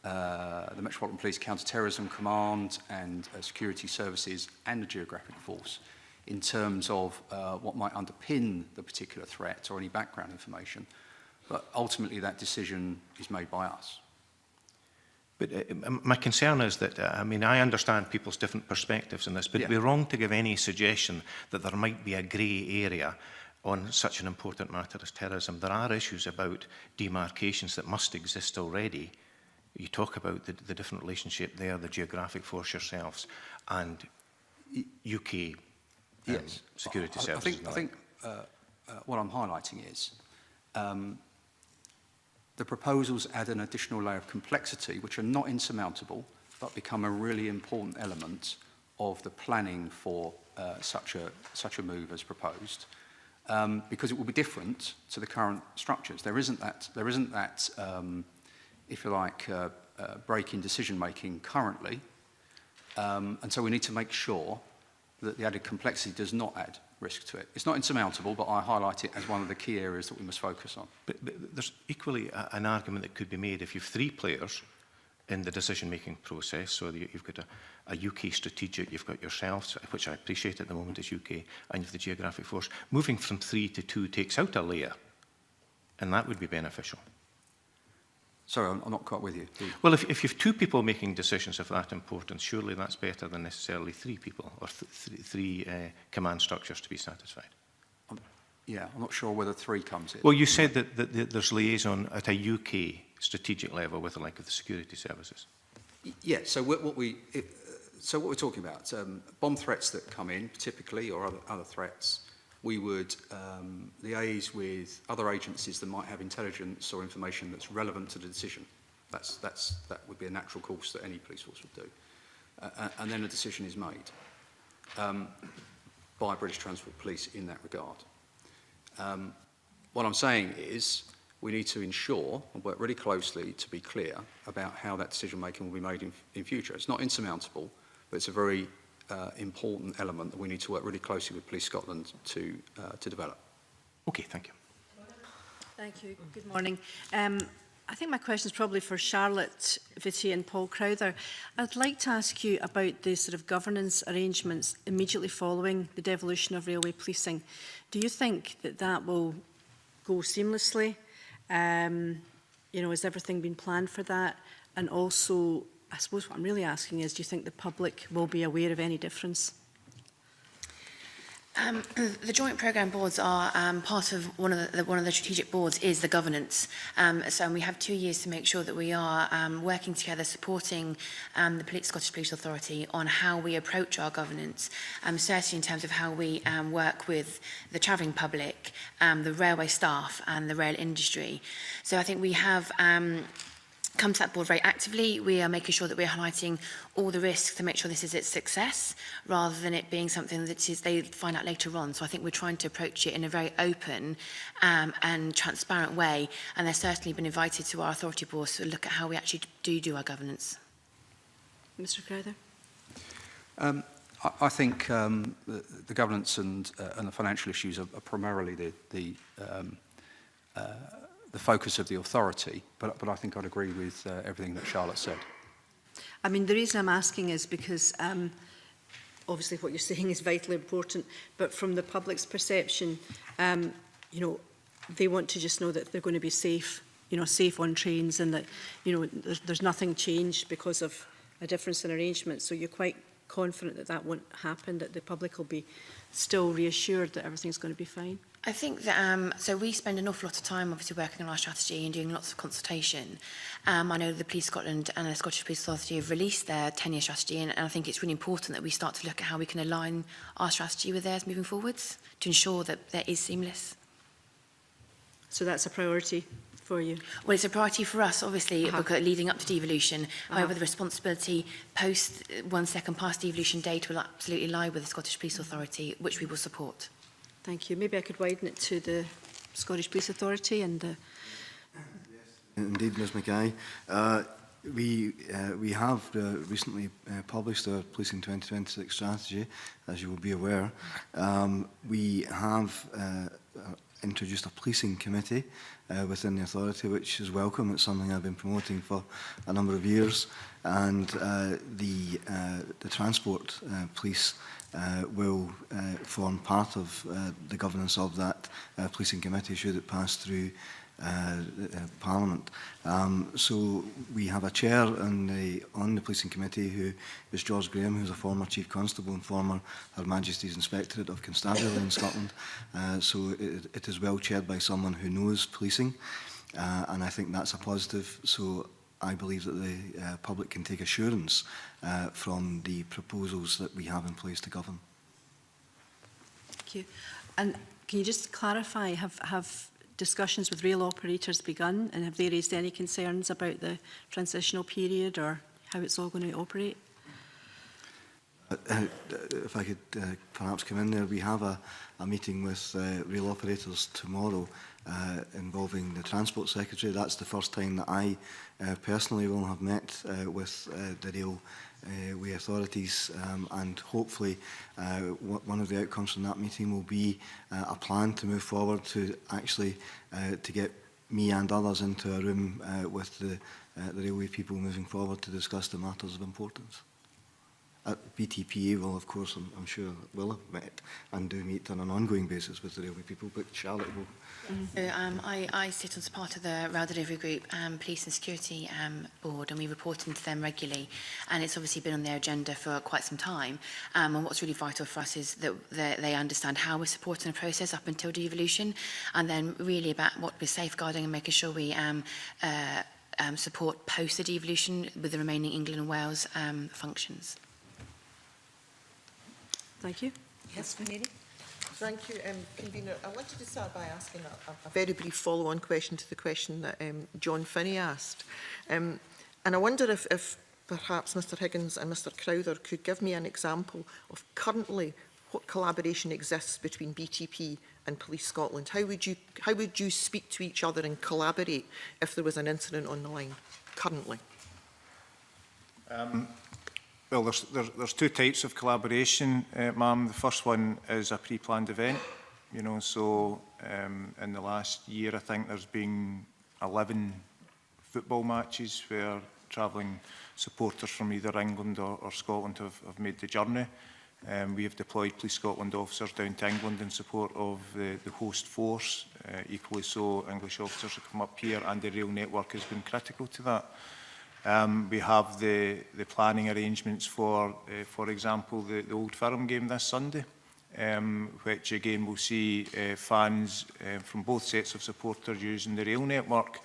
the Metropolitan Police Counter-Terrorism Command and security services and the geographic force in terms of what might underpin the particular threat or any background information. But ultimately that decision is made by us. But my concern is that, I understand people's different perspectives on this, but it'd be wrong to give any suggestion that there might be a grey area on such an important matter as terrorism. There are issues about demarcations that must exist already. You talk about the different relationship there, the geographic force yourselves, and UK security services. I think what I'm highlighting is the proposals add an additional layer of complexity, which are not insurmountable, but become a really important element of the planning for such a move as proposed, because it will be different to the current structures. There isn't that if you like, break in decision making currently, and so we need to make sure that the added complexity does not add risk to it. It's not insurmountable, but I highlight it as one of the key areas that we must focus on. But there's equally an argument that could be made if you've 3 players in the decision-making process. So you've got a UK strategic, you've got yourself, which I appreciate at the moment is UK, and you've the geographic force. Moving from 3 to 2 takes out a layer, and that would be beneficial. Sorry, I'm not quite with you. Well, if you've 2 people making decisions of that importance, surely that's better than necessarily 3 people, or three command structures to be satisfied. Yeah, I'm not sure whether 3 comes in. Well, you said that there's liaison at a UK strategic level with the like of the security services. Yeah, so what we're talking about, bomb threats that come in, typically, or other threats, we would liaise with other agencies that might have intelligence or information that's relevant to the decision. That would be a natural course that any police force would do. And then a decision is made by British Transport Police in that regard. What I'm saying is we need to ensure and work really closely to be clear about how that decision making will be made in future. It's not insurmountable, but it's a very important element that we need to work really closely with Police Scotland to develop. Okay, thank you. Thank you. Good morning. I think my question is probably for Charlotte Vitti and Paul Crowther. I'd like to ask you about the sort of governance arrangements immediately following the devolution of railway policing. Do you think that that will go seamlessly? You know, has everything been planned for that? And also, I suppose what I'm really asking is, do you think the public will be aware of any difference? The joint programme boards are part of one of the strategic boards is the governance. So we have 2 years to make sure that we are working together, supporting the Scottish Police Authority on how we approach our governance, certainly in terms of how we work with the travelling public, the railway staff and the rail industry. So I think we have come to that board very actively. We are making sure that we're highlighting all the risks to make sure this is its success, rather than it being something that they find out later on. So I think we're trying to approach it in a very open and transparent way. And they've certainly been invited to our authority board to look at how we actually do our governance. Mr. Crowther? I think the governance and the financial issues are primarily the focus of the authority, but I think I'd agree with everything that Charlotte said. I mean, the reason I'm asking is because obviously what you're saying is vitally important, but from the public's perception, you know, they want to just know that they're going to be safe, you know, safe on trains, and that, you know, there's nothing changed because of a difference in arrangement. So you're quite confident that that won't happen, that the public will be still reassured that everything's going to be fine? I think that, so we spend an awful lot of time obviously working on our strategy and doing lots of consultation. I know the Police Scotland and the Scottish Police Authority have released their 10-year strategy, and I think it's really important that we start to look at how we can align our strategy with theirs moving forwards to ensure that that is seamless. So that's a priority for you? Well, it's a priority for us, obviously, because leading up to devolution. However, the responsibility post 1 second past devolution date will absolutely lie with the Scottish Police Authority, which we will support. Thank you. Maybe I could widen it to the Scottish Police Authority and the... Indeed, Ms Mackay. We have recently published our Policing 2026 strategy, as you will be aware. We have introduced a policing committee within the authority, which is welcome. It's something I've been promoting for a number of years, and the transport police will form part of the governance of that policing committee should it pass through Parliament. So we have a chair on the policing committee who is George Graham, who's a former Chief Constable and former Her Majesty's Inspectorate of Constabulary in Scotland. So it is well chaired by someone who knows policing, and I think that's a positive. So I believe that the public can take assurance from the proposals that we have in place to govern. Thank you. And can you just clarify, have discussions with rail operators begun, and have they raised any concerns about the transitional period or how it's all going to operate? If I could perhaps come in there, we have a meeting with rail operators tomorrow involving the Transport Secretary. That's the first time that I personally will have met with the railway authorities, and hopefully one of the outcomes from that meeting will be a plan to move forward to actually to get me and others into a room with the railway people moving forward to discuss the matters of importance. BTPA will, of course, I'm sure, will have met and do meet on an ongoing basis with the railway people, but Charlotte will. So, I sit as part of the Rail Delivery Group Police and Security Board, and we report into them regularly, and it's obviously been on their agenda for quite some time. And what's really vital for us is that they understand how we're supporting the process up until devolution, and then really about what we're safeguarding and making sure we support post the devolution with the remaining England and Wales functions. Thank you. Yes, Mary. Thank you, Convener. I wanted to start by asking a very brief follow-on question to the question that John Finney asked. And I wonder if perhaps Mr Higgins and Mr Crowther could give me an example of currently what collaboration exists between BTP and Police Scotland. How would you speak to each other and collaborate if there was an incident on the line currently? Well, there's two types of collaboration, ma'am. The first one is a pre-planned event. You know, so in the last year, I think there's been 11 football matches where travelling supporters from either England or Scotland have made the journey. We have deployed Police Scotland officers down to England in support of the host force. Equally so, English officers have come up here, and the rail network has been critical to that. We have the planning arrangements for example, the Old Firm game this Sunday, which again will see fans from both sets of supporters using the rail network.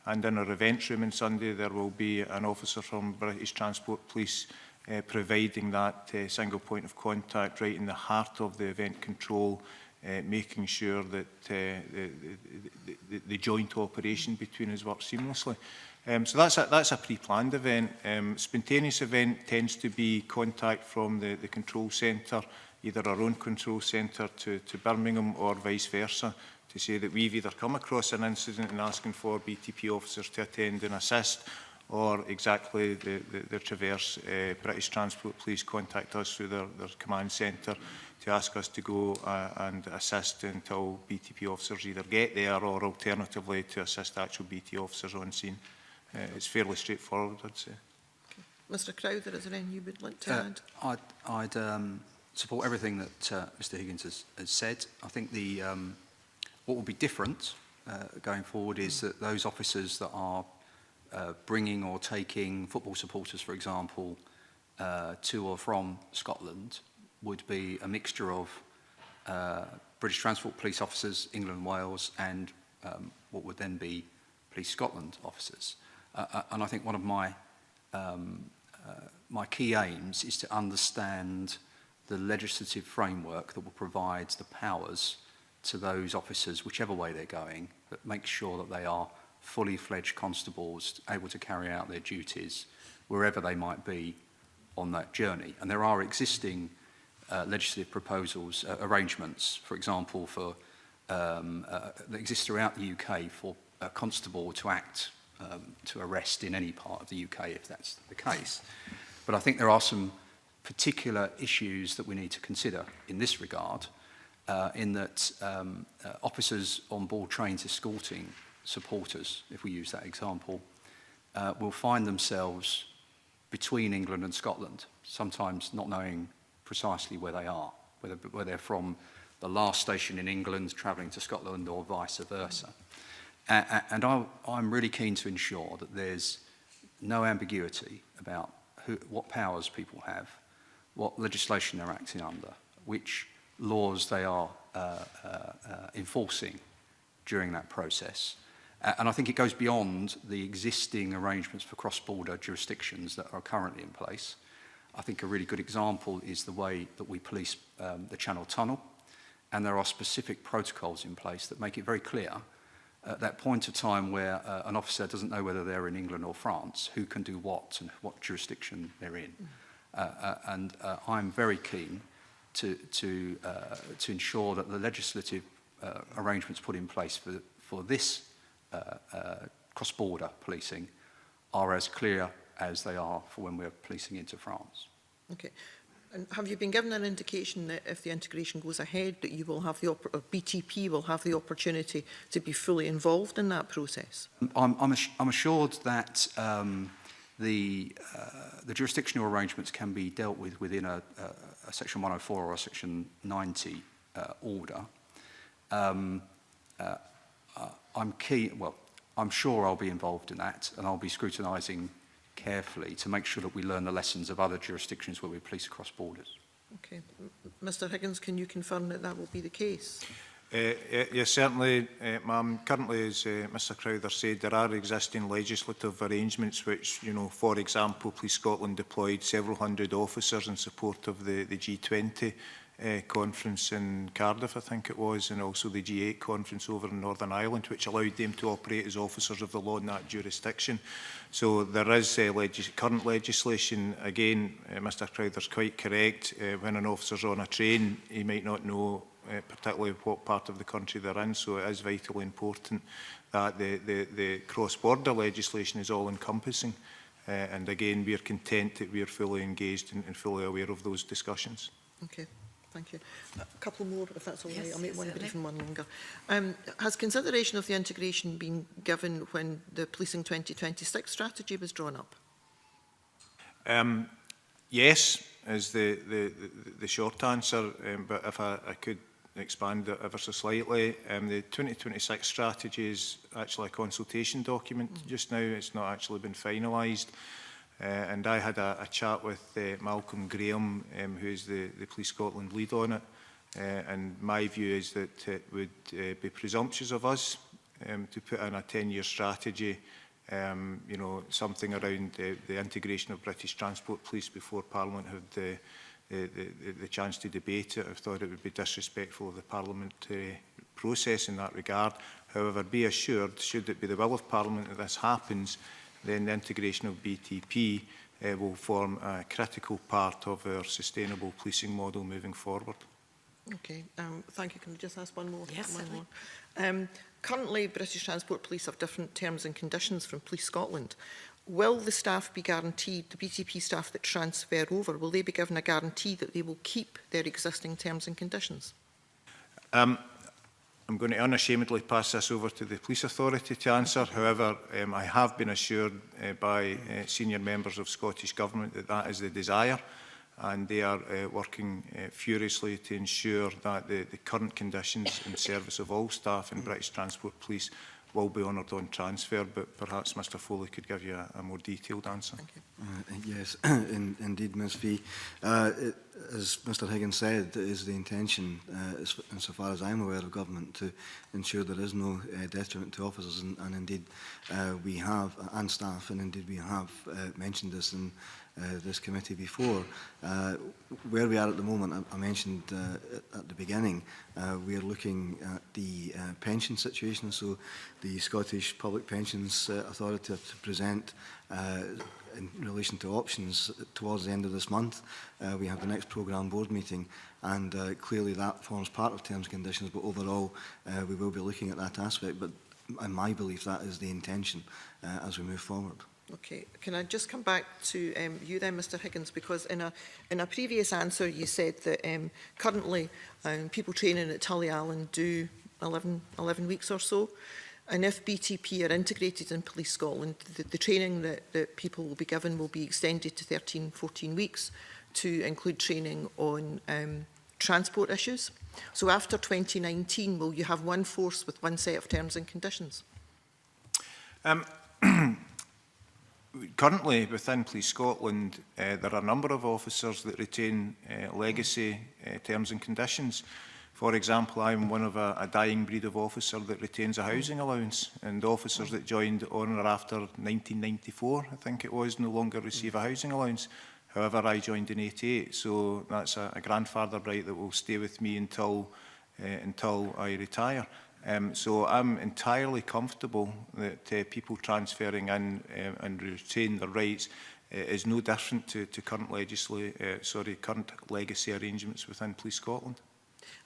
And in our events room on Sunday, there will be an officer from British Transport Police providing that single point of contact right in the heart of the event control, making sure that the joint operation between us works seamlessly. So that's a pre-planned event. Spontaneous event tends to be contact from the control centre, either our own control centre to Birmingham or vice versa, to say that we've either come across an incident and asking for BTP officers to attend and assist, or exactly the Traverse British Transport Police contact us through their command centre to ask us to go and assist until BTP officers either get there or alternatively to assist actual BT officers on scene. It's fairly straightforward, I'd say. Okay. Mr Crowther, is there anything you would like to add? I'd support everything that Mr Higgins has said. I think what will be different going forward is that those officers that are bringing or taking football supporters, for example, to or from Scotland would be a mixture of British Transport Police officers, England and Wales, and what would then be Police Scotland officers. And I think one of my key aims is to understand the legislative framework that will provide the powers to those officers, whichever way they're going, that makes sure that they are fully fledged constables able to carry out their duties wherever they might be on that journey. And there are existing legislative proposals, arrangements, for example, that exist throughout the UK for a constable to act to arrest in any part of the UK if that's the case. But I think there are some particular issues that we need to consider in this regard, in that officers on board trains escorting supporters, if we use that example, will find themselves between England and Scotland, sometimes not knowing precisely where they are, whether they're from the last station in England travelling to Scotland or vice versa. And I'm really keen to ensure that there's no ambiguity about what powers people have, what legislation they're acting under, which laws they are enforcing during that process. And I think it goes beyond the existing arrangements for cross-border jurisdictions that are currently in place. I think a really good example is the way that we police the Channel Tunnel, and there are specific protocols in place that make it very clear at that point of time where an officer doesn't know whether they're in England or France, who can do what and what jurisdiction they're in. I'm very keen to ensure that the legislative arrangements put in place for this cross-border policing are as clear as they are for when we're policing into France. Okay. And have you been given an indication that if the integration goes ahead, that you will have the BTP will have the opportunity to be fully involved in that process? I'm assured that the jurisdictional arrangements can be dealt with within a Section 104 or a Section 90 order. I'm keen. Well, I'm sure I'll be involved in that, and I'll be scrutinising carefully to make sure that we learn the lessons of other jurisdictions where we police across borders. Okay. Mr Higgins, can you confirm that that will be the case? Yes, certainly, ma'am. Currently, as Mr Crowther said, there are existing legislative arrangements which, you know, for example, Police Scotland deployed several hundred officers in support of the G20 conference in Cardiff, I think it was, and also the G8 conference over in Northern Ireland, which allowed them to operate as officers of the law in that jurisdiction. So there is current legislation. Again, Mr Crowther's quite correct. When an officer's on a train, he might not know particularly what part of the country they're in, so it is vitally important that the cross-border legislation is all-encompassing. And again, we are content that we are fully engaged and fully aware of those discussions. Okay. Thank you. A couple more, if that's all right. Yes, I'll make one certainly. brief and one longer. Has consideration of the integration been given when the Policing 2026 strategy was drawn up? Yes, is the short answer, but if I could expand it ever so slightly, the 2026 strategy is actually a consultation document just now. It's not actually been finalised. And I had a chat with Malcolm Graham, who is the Police Scotland lead on it. And my view is that it would be presumptuous of us to put in a 10-year strategy, you know, something around the integration of British Transport Police before Parliament had the chance to debate it. I thought it would be disrespectful of the parliamentary process in that regard. However, be assured, should it be the will of Parliament that this happens, then the integration of BTP will form a critical part of our sustainable policing model moving forward. Okay, thank you. Can I just ask one more? Yes, one more. Currently, British Transport Police have different terms and conditions from Police Scotland. Will the staff be guaranteed, the BTP staff that transfer over, will they be given a guarantee that they will keep their existing terms and conditions? I'm going to unashamedly pass this over to the Police Authority to answer. However, I have been assured by senior members of Scottish Government that that is the desire, and they are working furiously to ensure that the current conditions in service of all staff in British Transport Police will be honoured on transfer, but perhaps Mr Foley could give you a more detailed answer. Yes, indeed, Ms Fee. As Mr Higgins said, it is the intention, insofar as I'm aware of government, to ensure there is no detriment to officers, and indeed we have, and staff, and indeed we have mentioned this in this committee before. Where we are at the moment, I mentioned at the beginning, we are looking at the pension situation. So the Scottish Public Pensions Authority to present in relation to options towards the end of this month. We have the next programme board meeting, and clearly that forms part of terms and conditions, but overall we will be looking at that aspect. But in my belief, that is the intention as we move forward. Okay, can I just come back to you then, Mr Higgins, because in a previous answer you said that currently people training at Tullyallen do 11 weeks or so, and if BTP are integrated in Police Scotland, the training that people will be given will be extended to 13-14 weeks to include training on transport issues. So after 2019, will you have one force with one set of terms and conditions? Currently, within Police Scotland, there are a number of officers that retain legacy terms and conditions. For example, I'm one of a dying breed of officer that retains a housing allowance, and officers that joined on or after 1994, I think it was, no longer receive a housing allowance. However, I joined in '88, so that's a grandfather right that will stay with me until I retire. So I'm entirely comfortable that people transferring in and retain their rights is no different to current current legacy arrangements within Police Scotland.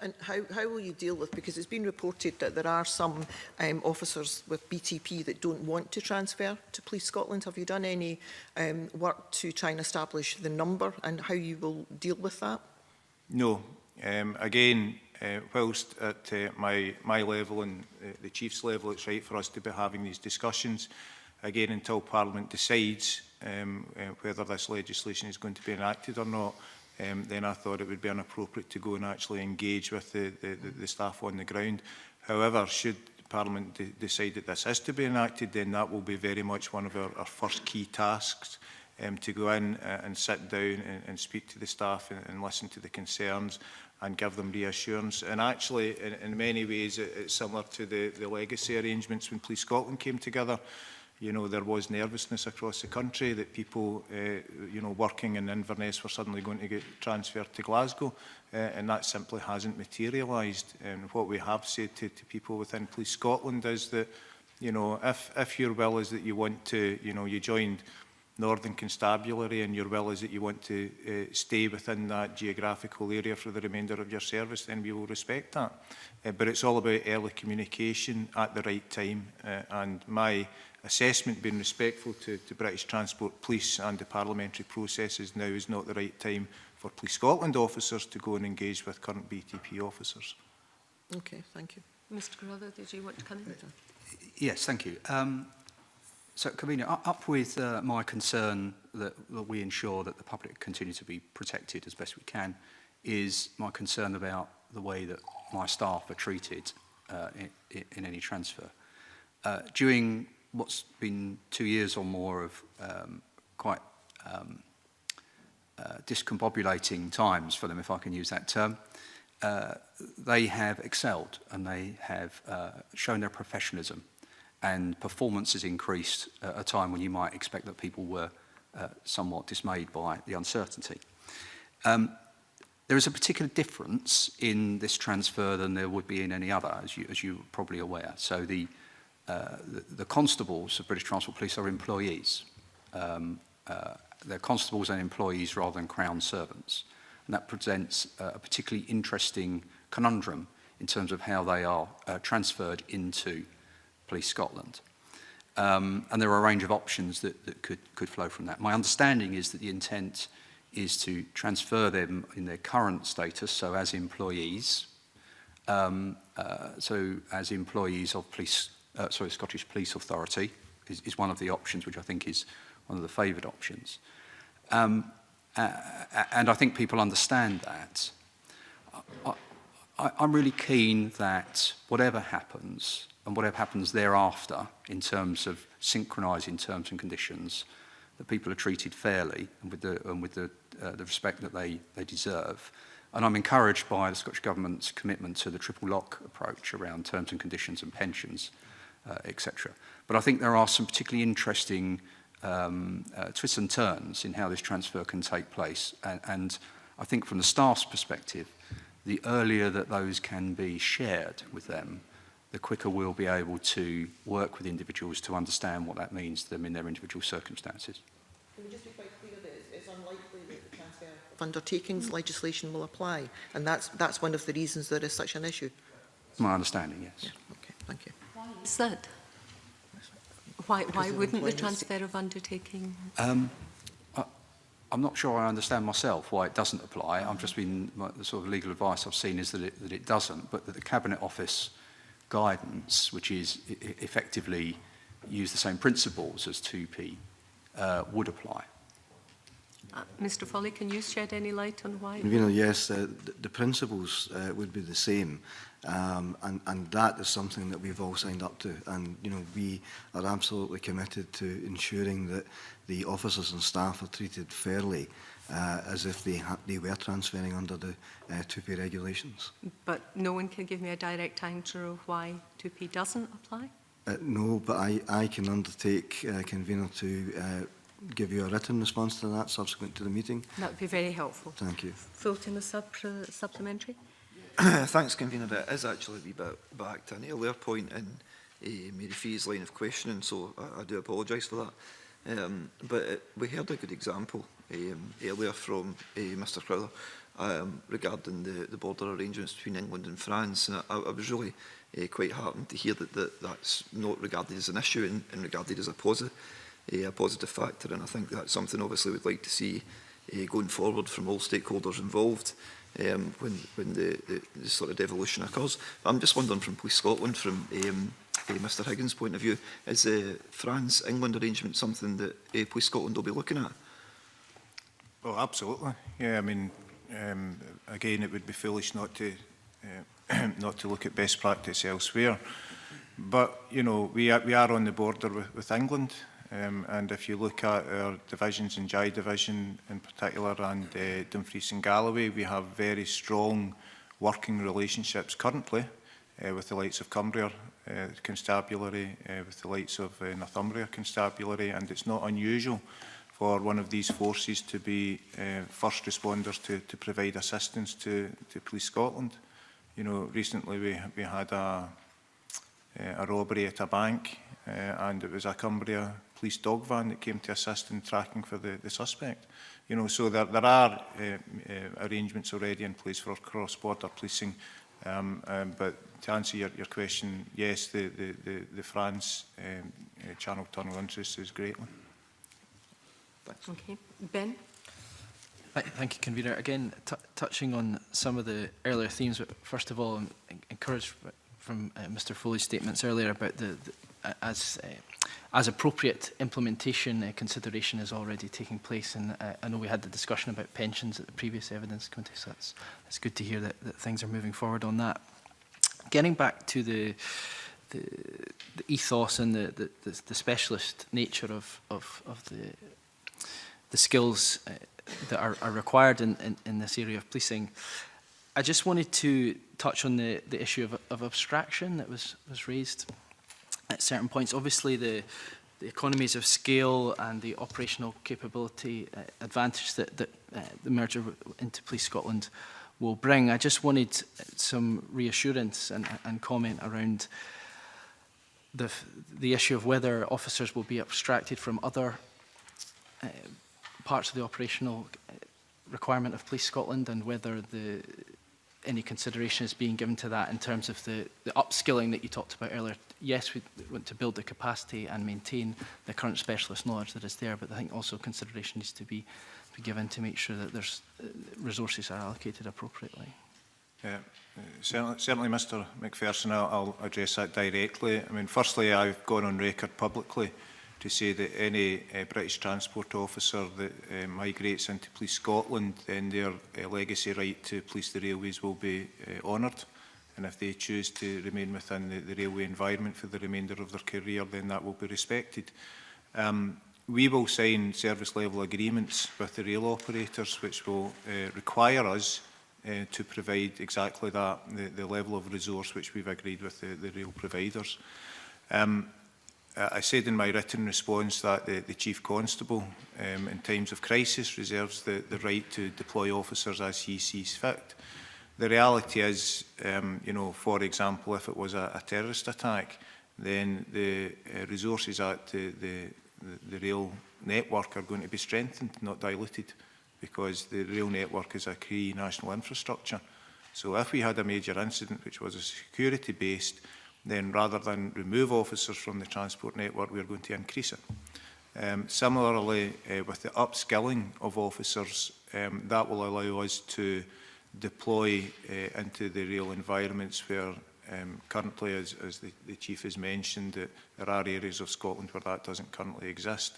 And how will you deal with, because it's been reported that there are some officers with BTP that don't want to transfer to Police Scotland. Have you done any work to try and establish the number and how you will deal with that? No. Again, whilst at my level and the Chief's level, it's right for us to be having these discussions, again, until Parliament decides whether this legislation is going to be enacted or not, then I thought it would be inappropriate to go and actually engage with the staff on the ground. However, should Parliament decide that this is to be enacted, then that will be very much one of our first key tasks, to go in and sit down and speak to the staff and listen to the concerns and give them reassurance. And actually, in many ways, it's similar to the legacy arrangements when Police Scotland came together. You know, there was nervousness across the country that people, you know, working in Inverness were suddenly going to get transferred to Glasgow, and that simply hasn't materialised. And what we have said to people within Police Scotland is that, you know, if your will is that you want to, you know, you joined Northern Constabulary and your will is that you want to stay within that geographical area for the remainder of your service, then we will respect that. But it's all about early communication at the right time, and my assessment, being respectful to British Transport Police and the parliamentary processes, now is not the right time for Police Scotland officers to go and engage with current BTP officers. Okay, thank you. Mr Carruthers, did you want to come in? Yes, thank you. So, Convener, up with my concern that we ensure that the public continue to be protected as best we can, is my concern about the way that my staff are treated in any transfer. During what's been 2 years or more of quite discombobulating times for them, if I can use that term, they have excelled and they have shown their professionalism, and performance has increased at a time when you might expect that people were somewhat dismayed by the uncertainty. There is a particular difference in this transfer than there would be in any other, as you're probably aware. So the constables of British Transport Police are employees. They're constables and employees rather than Crown servants. And that presents a particularly interesting conundrum in terms of how they are transferred into Police Scotland. And there are a range of options that could flow from that. My understanding is that the intent is to transfer them in their current status, so as employees, of Police, Scottish Police Authority is one of the options, which I think is one of the favoured options. And I think people understand that. I'm really keen that whatever happens, and whatever happens thereafter in terms of synchronising terms and conditions, that people are treated fairly and with the respect that they deserve. And I'm encouraged by the Scottish Government's commitment to the triple lock approach around terms and conditions and pensions, etc. But I think there are some particularly interesting twists and turns in how this transfer can take place. And I think from the staff's perspective, the earlier that those can be shared with them, the quicker we'll be able to work with individuals to understand what that means to them in their individual circumstances. Can we just be quite clear that it's unlikely that the transfer of undertakings legislation will apply, and that's one of the reasons there is such an issue? My understanding, yes. Yeah, okay, thank you. Why is that? Why wouldn't the transfer of undertaking? I'm not sure I understand myself why it doesn't apply. I've just been, the sort of legal advice I've seen is that it doesn't, but that the Cabinet Office guidance, which is effectively use the same principles as 2P, would apply. Mr Foley, can you shed any light on why? Yes, the principles would be the same, and that is something that we've all signed up to, and we are absolutely committed to ensuring that the officers and staff are treated fairly, as if they were transferring under the 2P regulations. But no one can give me a direct answer of why 2P doesn't apply? No, but I can undertake, Convener, to give you a written response to that subsequent to the meeting. That would be very helpful. Thank you. Fulton, a supplementary? Thanks, Convener. It is actually a wee bit back to an earlier point in Mary Fee's line of questioning, so I do apologise for that. But we heard a good example earlier from Mr Crowther regarding the border arrangements between England and France. And I was really quite heartened to hear that that's not regarded as an issue and regarded as a positive factor. And I think that's something obviously we'd like to see going forward from all stakeholders involved when the sort of devolution occurs. I'm just wondering from Police Scotland, from Mr Higgins' point of view, is the France-England arrangement something that Police Scotland will be looking at? Oh, absolutely. Yeah, I mean, again, it would be foolish not to not to look at best practice elsewhere. But, you know, we are on the border with England. And if you look at our divisions in Jai Division in particular and Dumfries and Galloway, we have very strong working relationships currently with the likes of Cumbria Constabulary, with the likes of Northumbria Constabulary, and it's not unusual for one of these forces to be first responders to provide assistance to Police Scotland. You know, recently we had a robbery at a bank, and it was a Cumbria police dog van that came to assist in tracking for the suspect. You know, so there are arrangements already in place for cross-border policing. But to answer your question, yes, the France Channel Tunnel interest is greatly. Thanks. Okay. Ben? Thank you, Convener. Again, touching on some of the earlier themes, but first of all, I'm encouraged from Mr Foley's statements earlier about as appropriate implementation consideration is already taking place, and I know we had the discussion about pensions at the previous evidence committee, so it's good to hear that things are moving forward on that. Getting back to the ethos and the specialist nature of the skills that are required in this area of policing, I just wanted to touch on the issue of abstraction that was raised at certain points. Obviously, the economies of scale and the operational capability advantage that the merger into Police Scotland will bring. I just wanted some reassurance and comment around the issue of whether officers will be abstracted from other parts of the operational requirement of Police Scotland, and whether any consideration is being given to that in terms of the upskilling that you talked about earlier. Yes, we want to build the capacity and maintain the current specialist knowledge that is there, but I think also consideration needs to be given to make sure that there's resources are allocated appropriately. Yeah, certainly, Mr McPherson, I'll address that directly. I mean, firstly, I've gone on record publicly to say that any British transport officer that migrates into Police Scotland, then their legacy right to police the railways will be honoured. And if they choose to remain within the railway environment for the remainder of their career, then that will be respected. We will sign service level agreements with the rail operators, which will require us to provide exactly that, the level of resource which we've agreed with the rail providers. I said in my written response that the Chief Constable, in times of crisis, reserves the right to deploy officers as he sees fit. The reality is, you know, for example, if it was a terrorist attack, then the resources at the rail network are going to be strengthened, not diluted, because the rail network is a key national infrastructure. So if we had a major incident which was a security-based, then rather than remove officers from the transport network, we're going to increase it. Similarly, with the upskilling of officers, that will allow us to deploy into the rail environments where currently, as the Chief has mentioned, that there are areas of Scotland where that doesn't currently exist.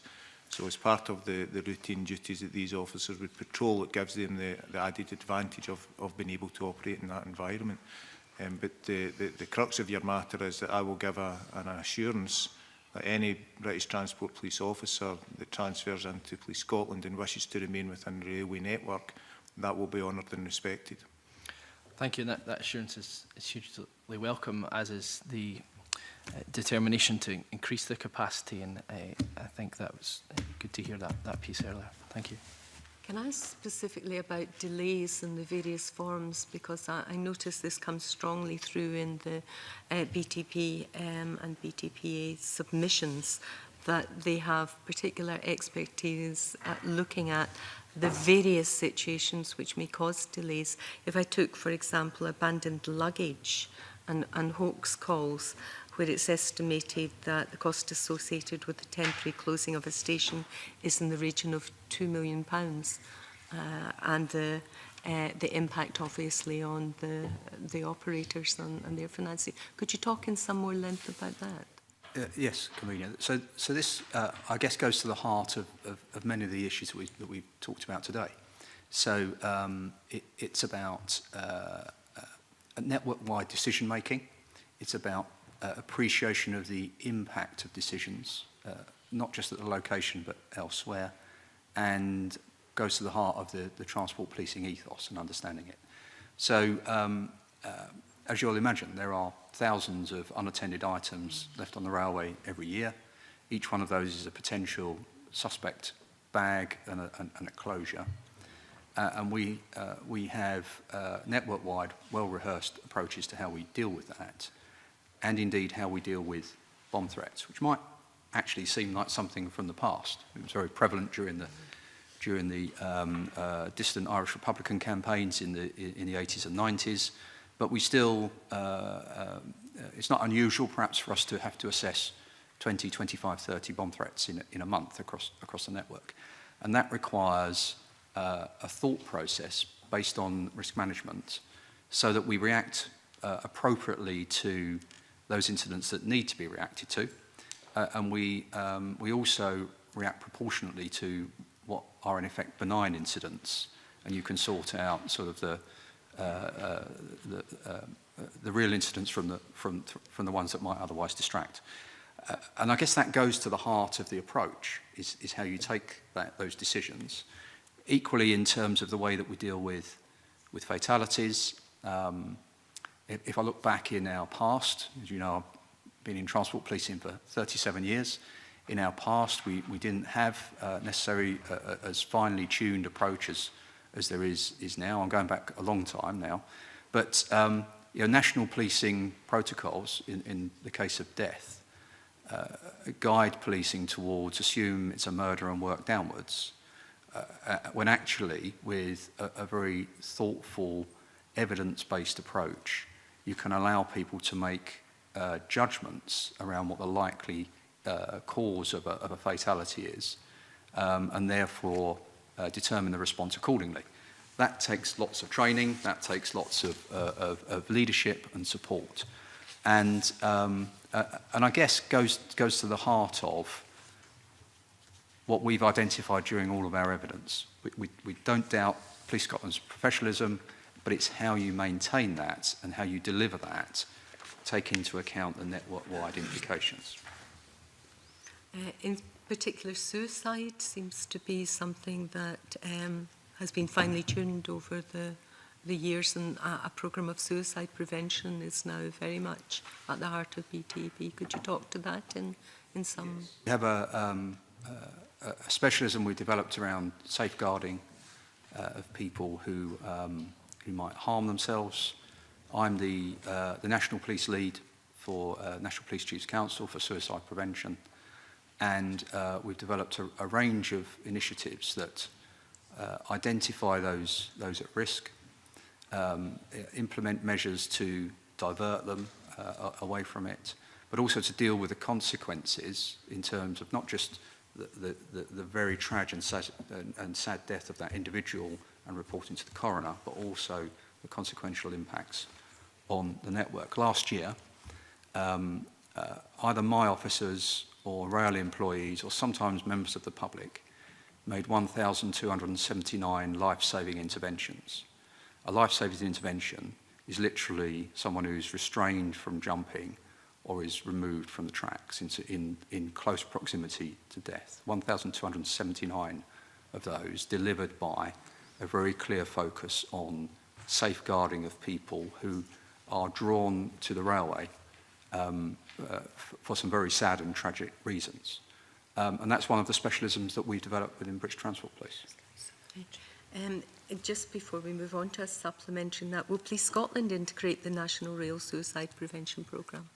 So as part of the routine duties that these officers would patrol, it gives them the added advantage of being able to operate in that environment. But the crux of your matter is that I will give an assurance that any British Transport Police officer that transfers into Police Scotland and wishes to remain within the railway network, that will be honoured and respected. Thank you. And that assurance is hugely welcome, as is the determination to increase the capacity. And I think that was good to hear that piece earlier. Thank you. Can I ask specifically about delays in the various forms, because I notice this comes strongly through in the BTP and BTPA submissions that they have particular expertise at looking at the various situations which may cause delays. If I took, for example, abandoned luggage and hoax calls, where it's estimated that the cost associated with the temporary closing of a station is in the region of £2 million, and the impact, obviously, on the operators and their finances. Could you talk in some more length about that? Yes, Convener. So this, I guess, goes to the heart of many of the issues that we've talked about today. So it's about network-wide decision-making. It's about appreciation of the impact of decisions, not just at the location but elsewhere, and goes to the heart of the transport policing ethos and understanding it. So as you'll imagine, there are thousands of unattended items left on the railway every year. Each one of those is a potential suspect bag and a closure. And we have network-wide, well-rehearsed approaches to how we deal with that, and indeed how we deal with bomb threats, which might actually seem like something from the past. It was very prevalent during the distant Irish Republican campaigns in the 80s and 90s, but we still, it's not unusual perhaps for us to have to assess 20, 25, 30 bomb threats in a month across the network. And that requires a thought process based on risk management so that we react appropriately to those incidents that need to be reacted to. And we also react proportionately to what are in effect benign incidents, and you can sort out sort of the real incidents from the ones that might otherwise distract. And I guess that goes to the heart of the approach, is how you take those decisions. Equally, in terms of the way that we deal with fatalities, if I look back in our past, as you know, I've been in transport policing for 37 years. In our past, we didn't have necessarily as finely tuned approach as there is now. I'm going back a long time now. But national policing protocols, in the case of death, guide policing towards assume it's a murder and work downwards, when actually, with a very thoughtful, evidence-based approach, you can allow people to make judgments around what the likely cause of a fatality is, and therefore determine the response accordingly. That takes lots of training, that takes lots of leadership and support. And I guess goes to the heart of what we've identified during all of our evidence. We don't doubt Police Scotland's professionalism, but it's how you maintain that and how you deliver that, take into account the network-wide implications. In particular, suicide seems to be something that has been finely tuned over the years, and a programme of suicide prevention is now very much at the heart of BTP. Could you talk to that in some... We have a specialism we've developed around safeguarding of people who might harm themselves. I'm the National Police Lead for National Police Chiefs Council for suicide prevention, and we've developed a range of initiatives that identify those at risk, implement measures to divert them away from it, but also to deal with the consequences in terms of not just the very tragic and sad death of that individual and reporting to the coroner, but also the consequential impacts on the network. Last year, either my officers or rail employees, or sometimes members of the public, made 1,279 life-saving interventions. A life-saving intervention is literally someone who's restrained from jumping or is removed from the tracks in close proximity to death. 1,279 of those delivered by a very clear focus on safeguarding of people who are drawn to the railway for some very sad and tragic reasons. And that's one of the specialisms that we've developed within British Transport Police. Just before we move on to a supplementary, that will Police Scotland integrate the National Rail Suicide Prevention Programme?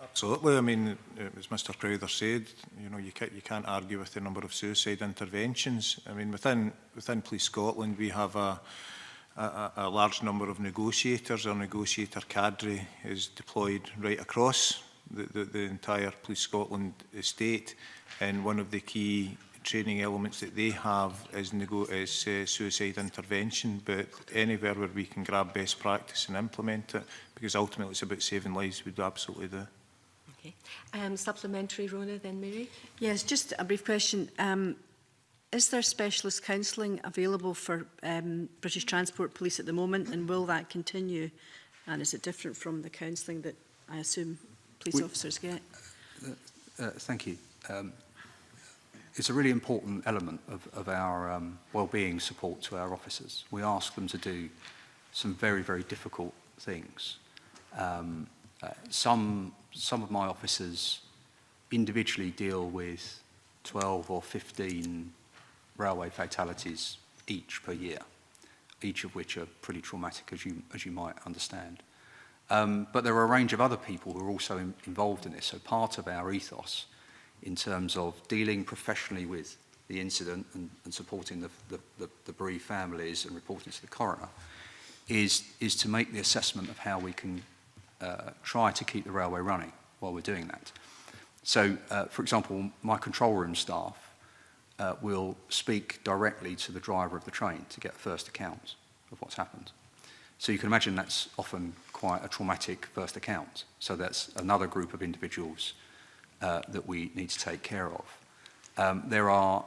Absolutely. I mean, as Mr Crowther said, you can't argue with the number of suicide interventions. I mean, within Police Scotland, we have a large number of negotiators. Our negotiator cadre is deployed right across the entire Police Scotland estate, and one of the key training elements that they have is suicide intervention, but anywhere where we can grab best practice and implement it, because ultimately it's about saving lives, we do absolutely do. Okay. Supplementary, Rona, then Mary? Yes, just a brief question. Is there specialist counselling available for British Transport Police at the moment, and will that continue? And is it different from the counselling that I assume police officers get? Thank you. It's a really important element of our well-being support to our officers. We ask them to do some very, very difficult things. Some of my officers individually deal with 12 or 15 railway fatalities each per year, each of which are pretty traumatic, as you might understand. But there are a range of other people who are also involved in this. So part of our ethos in terms of dealing professionally with the incident and supporting the bereaved families and reporting to the coroner is to make the assessment of how we can try to keep the railway running while we're doing that. So, for example, my control room staff will speak directly to the driver of the train to get a first account of what's happened. So you can imagine that's often quite a traumatic first account. So that's another group of individuals that we need to take care of. There are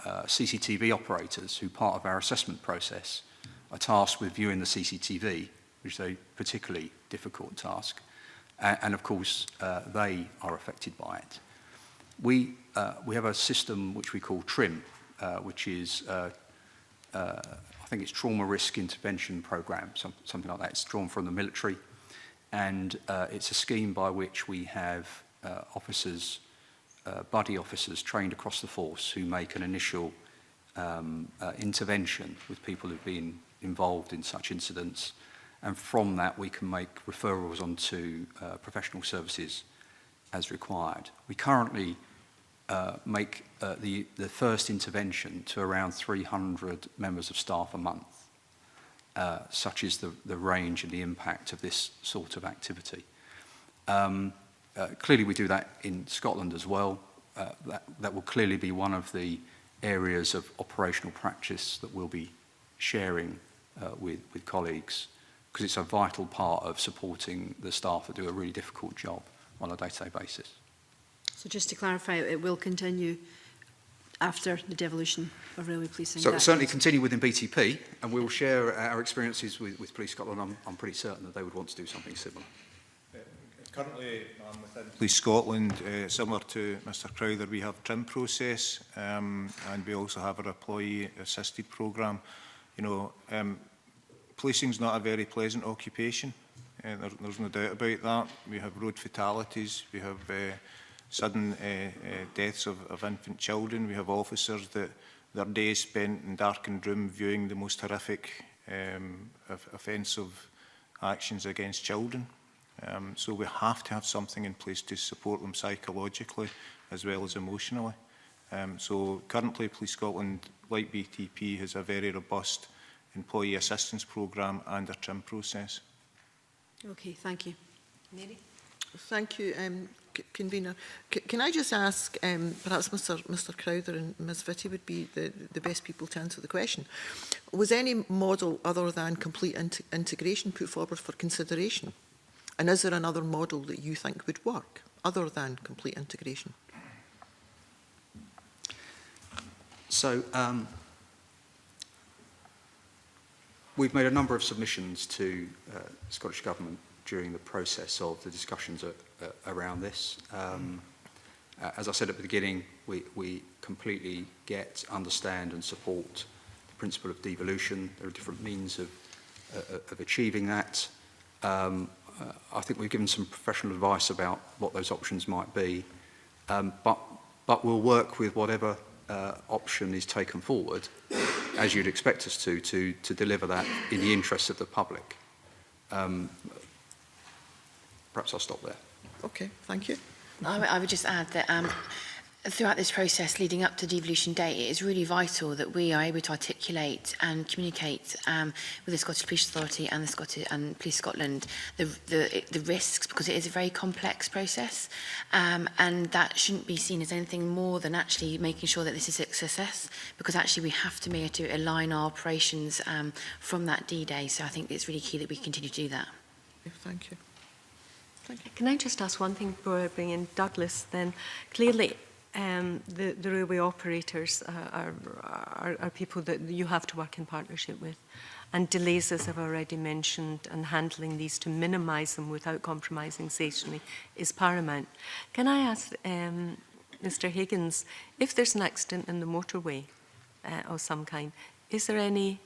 CCTV operators who, part of our assessment process, are tasked with viewing the CCTV, which is a particularly difficult task. And of course, they are affected by it. We have a system which we call TRIM, which is, I think it's Trauma Risk Intervention Programme, something like that. It's drawn from the military. And it's a scheme by which we have officers, buddy officers trained across the force who make an initial intervention with people who've been involved in such incidents. And from that, we can make referrals onto professional services as required. We currently make the first intervention to around 300 members of staff a month. Such is the range and the impact of this sort of activity. Clearly, we do that in Scotland as well. That will clearly be one of the areas of operational practice that we'll be sharing with colleagues, because it's a vital part of supporting the staff that do a really difficult job on a day-to-day basis. So just to clarify, it will continue after the devolution of railway policing? So it will certainly continue within BTP, and we will share our experiences with Police Scotland. I'm pretty certain that they would want to do something similar. Currently, within Police Scotland, similar to Mr Crowther, we have TRIM process, and we also have our employee-assisted programme. Policing is not a very pleasant occupation. There's no doubt about that. We have road fatalities. We have sudden deaths of infant children. We have officers that their days spent in darkened room viewing the most horrific offensive actions against children. So we have to have something in place to support them psychologically as well as emotionally. So currently Police Scotland, like BTP, has a very robust employee assistance programme and a TRIM process. Okay, thank you. Mary? Thank you, Convener. Can I just ask, perhaps Mr Crowther and Ms Vitti would be the best people to answer the question. Was any model other than complete integration put forward for consideration? And is there another model that you think would work other than complete integration? So we've made a number of submissions to the Scottish Government during the process of the discussions around this. As I said at the beginning, we completely understand and support the principle of devolution. There are different means of achieving that. I think we've given some professional advice about what those options might be, but we'll work with whatever option is taken forward, as you'd expect us to deliver that in the interests of the public. Perhaps I'll stop there. Okay, thank you. I would just add that throughout this process leading up to devolution day, it is really vital that we are able to articulate and communicate with the Scottish Police Authority and and Police Scotland the risks, because it is a very complex process, and that shouldn't be seen as anything more than actually making sure that this is a success, because actually we have to be able to align our operations from that D-Day. So I think it's really key that we continue to do that. Thank you. Can I just ask one thing before I bring in Douglas then? Clearly, the railway operators are people that you have to work in partnership with. And delays, as I've already mentioned, and handling these to minimise them without compromising safety is paramount. Can I ask Mr Higgins, if there's an accident in the motorway of some kind, is there any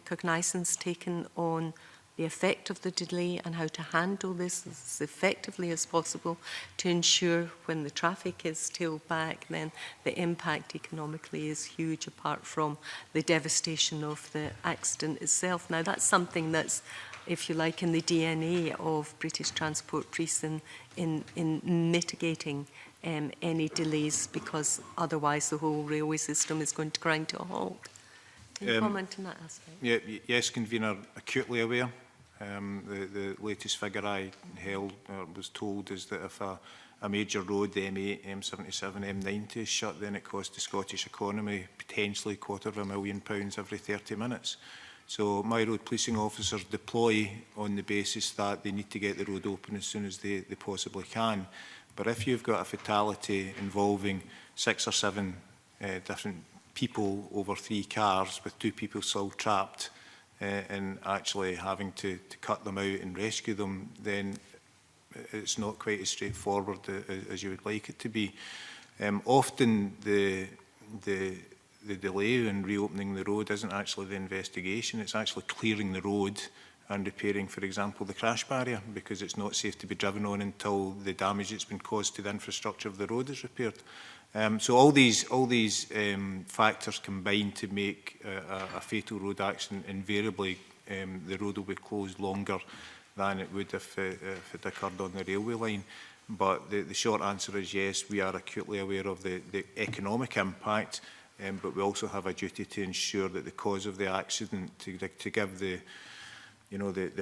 cognizance taken on the effect of the delay and how to handle this as effectively as possible to ensure when the traffic is tailed back, then the impact economically is huge apart from the devastation of the accident itself? Now, that's something that's, if you like, in the DNA of British Transport Police in mitigating any delays, because otherwise the whole railway system is going to grind to a halt. Can you comment on that aspect? Yeah, yes, Convener, acutely aware. The latest figure I held was told is that if a major road, the M8, M77, M90 is shut, then it costs the Scottish economy potentially £250,000 every 30 minutes. So my road policing officers deploy on the basis that they need to get the road open as soon as they possibly can. But if you've got a fatality involving 6 or 7 different people over 3 cars with 2 people still trapped, and actually having to cut them out and rescue them, then it's not quite as straightforward as you would like it to be. Often the delay in reopening the road isn't actually the investigation, it's actually clearing the road and repairing, for example, the crash barrier, because it's not safe to be driven on until the damage that's been caused to the infrastructure of the road is repaired. So all these factors combine to make a fatal road accident. Invariably, the road will be closed longer than it would if it occurred on the railway line. But the short answer is yes, we are acutely aware of the economic impact, but we also have a duty to ensure that the cause of the accident, to give the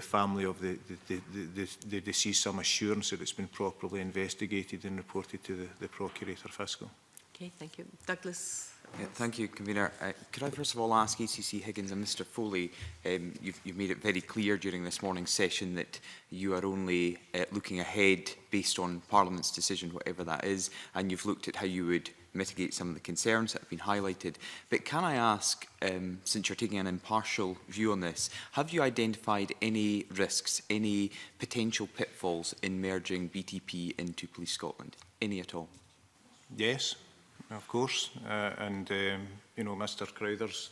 family of the deceased some assurance that it's been properly investigated and reported to the Procurator Fiscal. Okay, thank you. Douglas. Yeah, thank you, Convener. Could I first of all ask ACC Higgins and Mr Foley, you've made it very clear during this morning's session that you are only looking ahead based on Parliament's decision, whatever that is, and you've looked at how you would mitigate some of the concerns that have been highlighted. But can I ask, since you're taking an impartial view on this, have you identified any risks, any potential pitfalls in merging BTP into Police Scotland? Any at all? Yes, of course. Mr Crowther's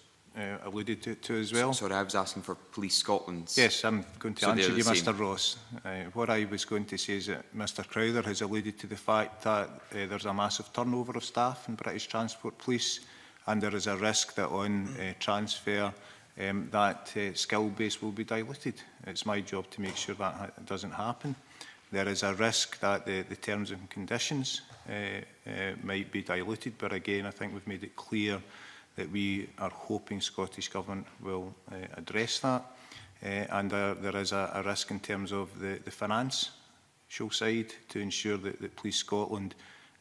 alluded to as well. Sorry, I was asking for Police Scotland's. Yes, I'm going to answer you, Mr Ross. What I was going to say is that Mr Crowther has alluded to the fact that there's a massive turnover of staff in British Transport Police, and there is a risk that on transfer that skill base will be diluted. It's my job to make sure that doesn't happen. There is a risk that the terms and conditions might be diluted, but again, I think we've made it clear that we are hoping Scottish Government will address that. And there is a risk in terms of the financial side to ensure that Police Scotland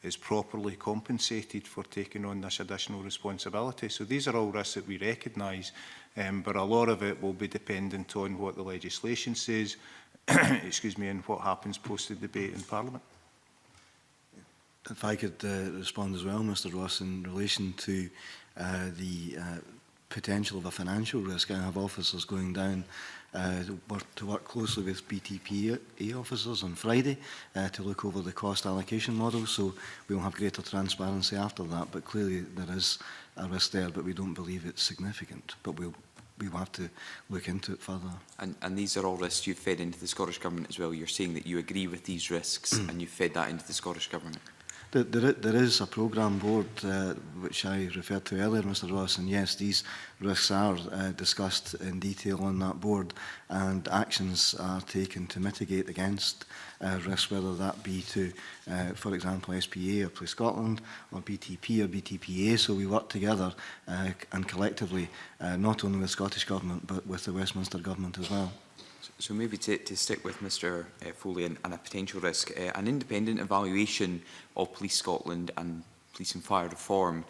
is properly compensated for taking on this additional responsibility. So these are all risks that we recognise, but a lot of it will be dependent on what the legislation says, excuse me, and what happens post the debate in Parliament. If I could respond as well, Mr Ross, in relation to the potential of a financial risk. I have officers going down to work closely with BTPA officers on Friday to look over the cost allocation model, so we'll have greater transparency after that, but clearly there is a risk there, but we don't believe it's significant, but we will have to look into it further. And these are all risks you've fed into the Scottish Government as well. You're saying that you agree with these risks and you've fed that into the Scottish Government. There is a programme board which I referred to earlier, Mr Ross, and yes, these risks are discussed in detail on that board, and actions are taken to mitigate against risks, whether that be to, for example, SPA or Police Scotland, or BTP or BTPA. So we work together and collectively, not only with Scottish Government, but with the Westminster Government as well. So maybe to stick with Mr Foley and a potential risk, an independent evaluation of Police Scotland and Police and Fire Reform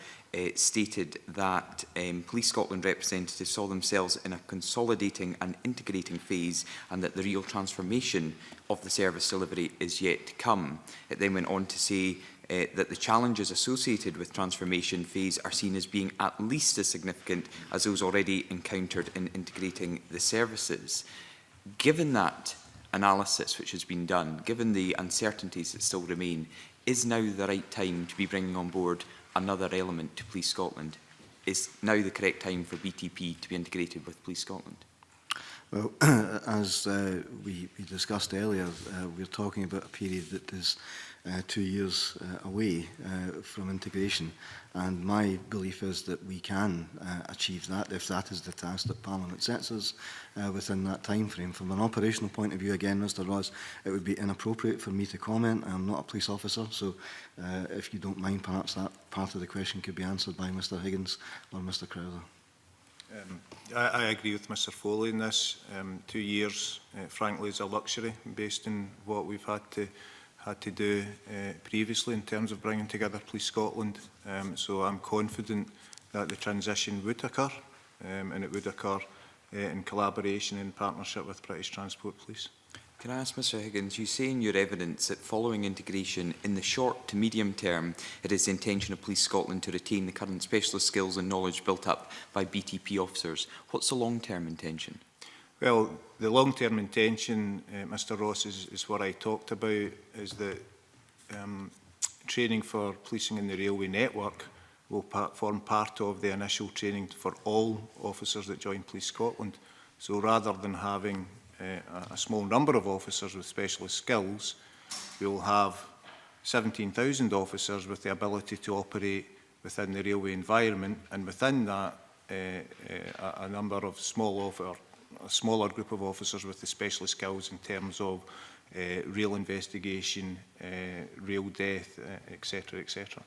stated that Police Scotland representatives saw themselves in a consolidating and integrating phase, and that the real transformation of the service delivery is yet to come. It then went on to say that the challenges associated with transformation phase are seen as being at least as significant as those already encountered in integrating the services. Given that analysis which has been done, given the uncertainties that still remain, is now the right time to be bringing on board another element to Police Scotland? Is now the correct time for BTP to be integrated with Police Scotland? Well, as we discussed earlier, we're talking about a period that is 2 years away from integration, and my belief is that we can achieve that if that is the task that Parliament sets us within that time frame. From an operational point of view, again, Mr Ross, it would be inappropriate for me to comment. I'm not a police officer, so if you don't mind, perhaps that part of the question could be answered by Mr Higgins or Mr Crowther. I agree with Mr Foley in this. 2 years, frankly, is a luxury based on what we've had to do previously in terms of bringing together Police Scotland. So I'm confident that the transition would occur, and it would occur in collaboration and partnership with British Transport Police. Can I ask Mr Higgins, you say in your evidence that following integration in the short to medium term, it is the intention of Police Scotland to retain the current specialist skills and knowledge built up by BTP officers. What's the long-term intention? Well, the long-term intention, Mr Ross, is what I talked about, is that training for policing in the railway network will form part of the initial training for all officers that join Police Scotland. So rather than having a small number of officers with specialist skills, we will have 17,000 officers with the ability to operate within the railway environment, and within that a number of a smaller group of officers with the specialist skills in terms of rail investigation, rail death, etc., etc.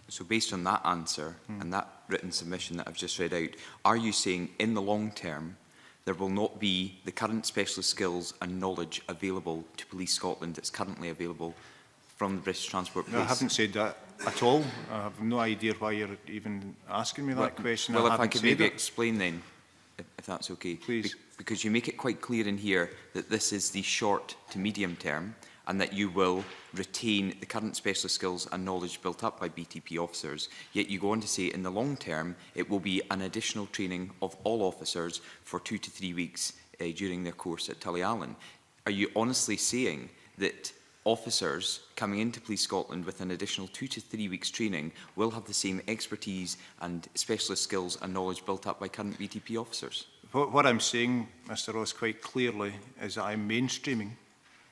So based on that answer and that written submission that I've just read out, are you saying in the long term there will not be the current specialist skills and knowledge available to Police Scotland that's currently available from the British Transport Police? No, I haven't said that at all. I have no idea why you're even asking me that question. Well, if I could maybe explain then, if that's okay. Please. Because you make it quite clear in here that this is the short to medium term, and that you will retain the current specialist skills and knowledge built up by BTP officers, yet you go on to say in the long term it will be an additional training of all officers for 2 to 3 weeks during their course at Tullyallen. Are you honestly saying that officers coming into Police Scotland with an additional 2 to 3 weeks training will have the same expertise and specialist skills and knowledge built up by current BTP officers? What I'm saying, Mr Ross, quite clearly is that I'm mainstreaming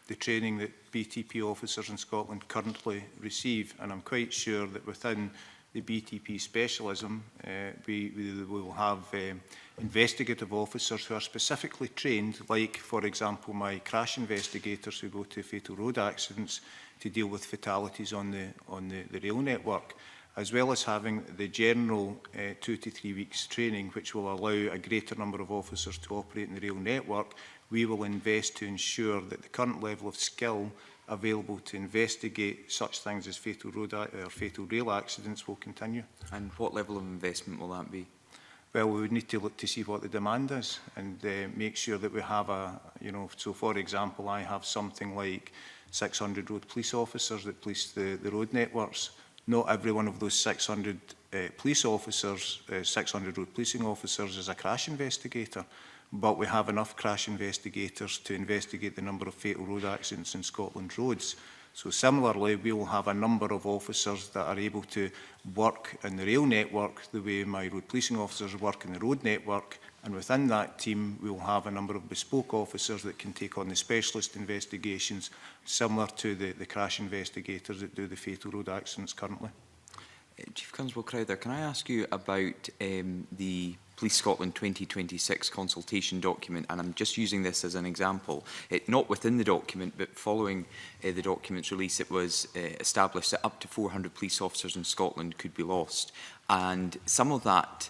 the training that BTP officers in Scotland currently receive, and I'm quite sure that within the BTP specialism we will have investigative officers who are specifically trained, like, for example, my crash investigators who go to fatal road accidents to deal with fatalities on the rail network, as well as having the general 2 to 3 weeks training, which will allow a greater number of officers to operate in the rail network. We will invest to ensure that the current level of skill available to investigate such things as fatal rail accidents will continue. And what level of investment will that be? Well, we would need to look to see what the demand is and make sure that we have so for example, I have something like 600 road police officers that police the road networks. Not every one of those 600 police officers, 600 road policing officers is a crash investigator, but we have enough crash investigators to investigate the number of fatal road accidents in Scotland's roads. So similarly, we will have a number of officers that are able to work in the rail network the way my road policing officers work in the road network. And within that team, we will have a number of bespoke officers that can take on the specialist investigations, similar to the crash investigators that do the fatal road accidents currently. Chief Constable Crowther, can I ask you about the Police Scotland 2026 consultation document? And I'm just using this as an example. Not within the document, but following the document's release, it was established that up to 400 police officers in Scotland could be lost. And some of that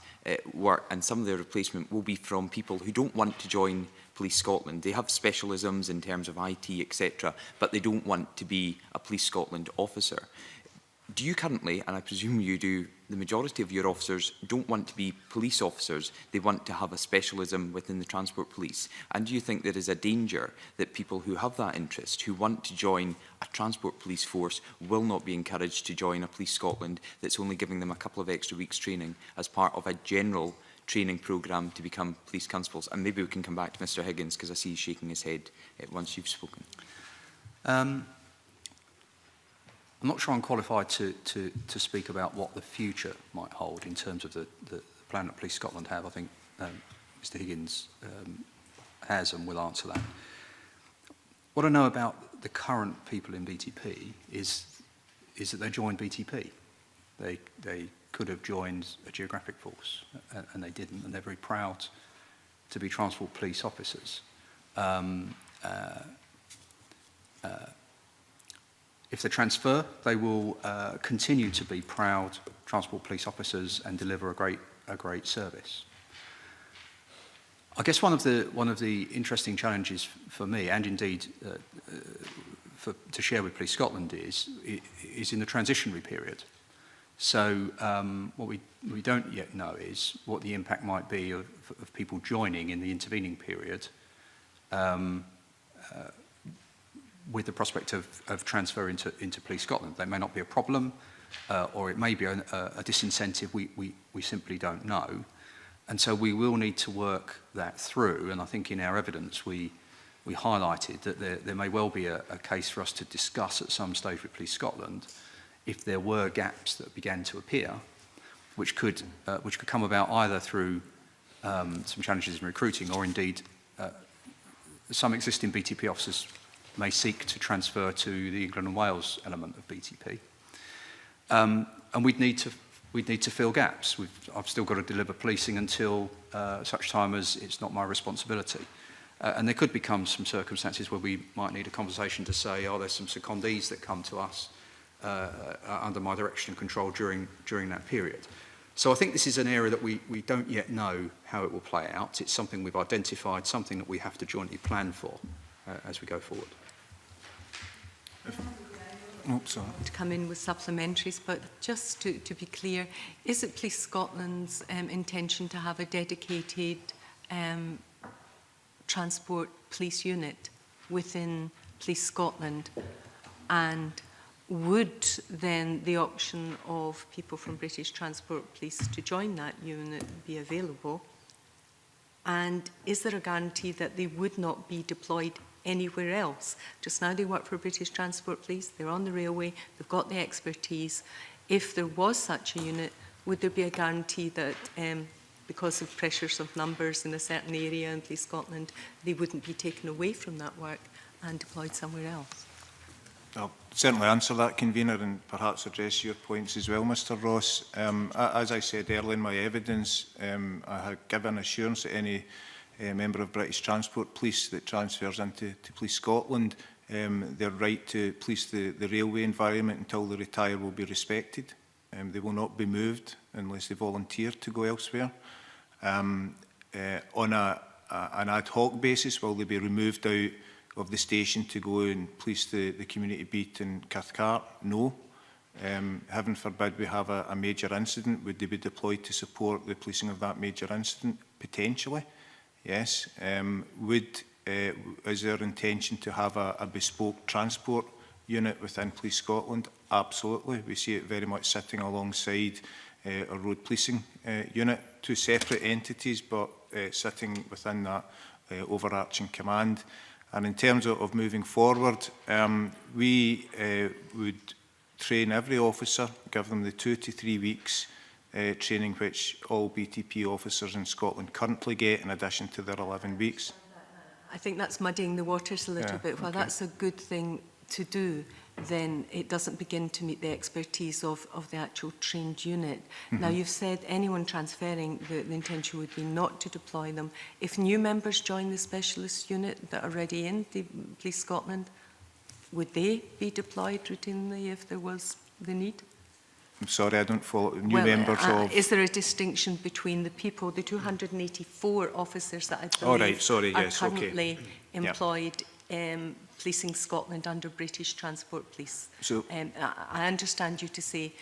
work and some of their replacement will be from people who don't want to join Police Scotland. They have specialisms in terms of IT, etc., but they don't want to be a Police Scotland officer. Do you currently, and I presume you do, the majority of your officers don't want to be police officers, they want to have a specialism within the Transport Police? And do you think there is a danger that people who have that interest, who want to join a Transport Police force, will not be encouraged to join a Police Scotland that's only giving them a couple of extra weeks training as part of a general training programme to become police constables? And maybe we can come back to Mr Higgins, because I see he's shaking his head once you've spoken. I'm not sure I'm qualified to speak about what the future might hold in terms of the plan that Police Scotland have. I think Mr Higgins has and will answer that. What I know about the current people in BTP is that they joined BTP. They could have joined a geographic force, and they didn't, and they're very proud to be Transport Police officers. If they transfer, they will continue to be proud Transport Police officers and deliver a great service. I guess one of the interesting challenges for me, and indeed to share with Police Scotland, is in the transitionary period. So what we don't yet know is what the impact might be of people joining in the intervening period, with the prospect of transfer into Police Scotland. There may not be a problem, or it may be a disincentive. We simply don't know. And so we will need to work that through. And I think in our evidence we highlighted that there may well be a case for us to discuss at some stage with Police Scotland if there were gaps that began to appear, which could come about either through some challenges in recruiting, or indeed some existing BTP officers may seek to transfer to the England and Wales element of BTP. And we'd need to fill gaps. I've still got to deliver policing until such time as it's not my responsibility. And there could become some circumstances where we might need a conversation to say, oh, there's some secondees that come to us under my direction and control during that period. So I think this is an area that we don't yet know how it will play out. It's something we've identified, something that we have to jointly plan for as we go forward. To come in with supplementaries, but just to be clear, is it Police Scotland's intention to have a dedicated Transport Police unit within Police Scotland? And would then the option of people from British Transport Police to join that unit be available? And is there a guarantee that they would not be deployed anywhere else? Just now they work for British Transport Police, they're on the railway, they've got the expertise. If there was such a unit, would there be a guarantee that because of pressures of numbers in a certain area in Police Scotland, they wouldn't be taken away from that work and deployed somewhere else? I'll certainly answer that, Convener, and perhaps address your points as well, Mr Ross. As I said earlier in my evidence, I have given assurance that any member of British Transport Police that transfers into Police Scotland, their right to police the railway environment until they retire will be respected. They will not be moved unless they volunteer to go elsewhere. On an ad hoc basis, will they be removed out of the station to go and police the community beat in Cathcart? No. Heaven forbid we have a major incident. Would they be deployed to support the policing of that major incident? Potentially. Yes. Is there intention to have a bespoke transport unit within Police Scotland? Absolutely. We see it very much sitting alongside a road policing unit, two separate entities, but sitting within that overarching command. And in terms of moving forward, we would train every officer, give them the 2 to 3 weeks training which all BTP officers in Scotland currently get in addition to their 11 weeks. I think that's muddying the waters a little bit. While that's a good thing to do, then it doesn't begin to meet the expertise of the actual trained unit. Now, you've said anyone transferring, the intention would be not to deploy them. If new members join the specialist unit that are already in the Police Scotland, would they be deployed routinely if there was the need? I'm sorry, I don't follow. New members of... Is there a distinction between the people, the 284 officers that I believe are currently employed Policing Scotland under British Transport Police? So, I understand you to say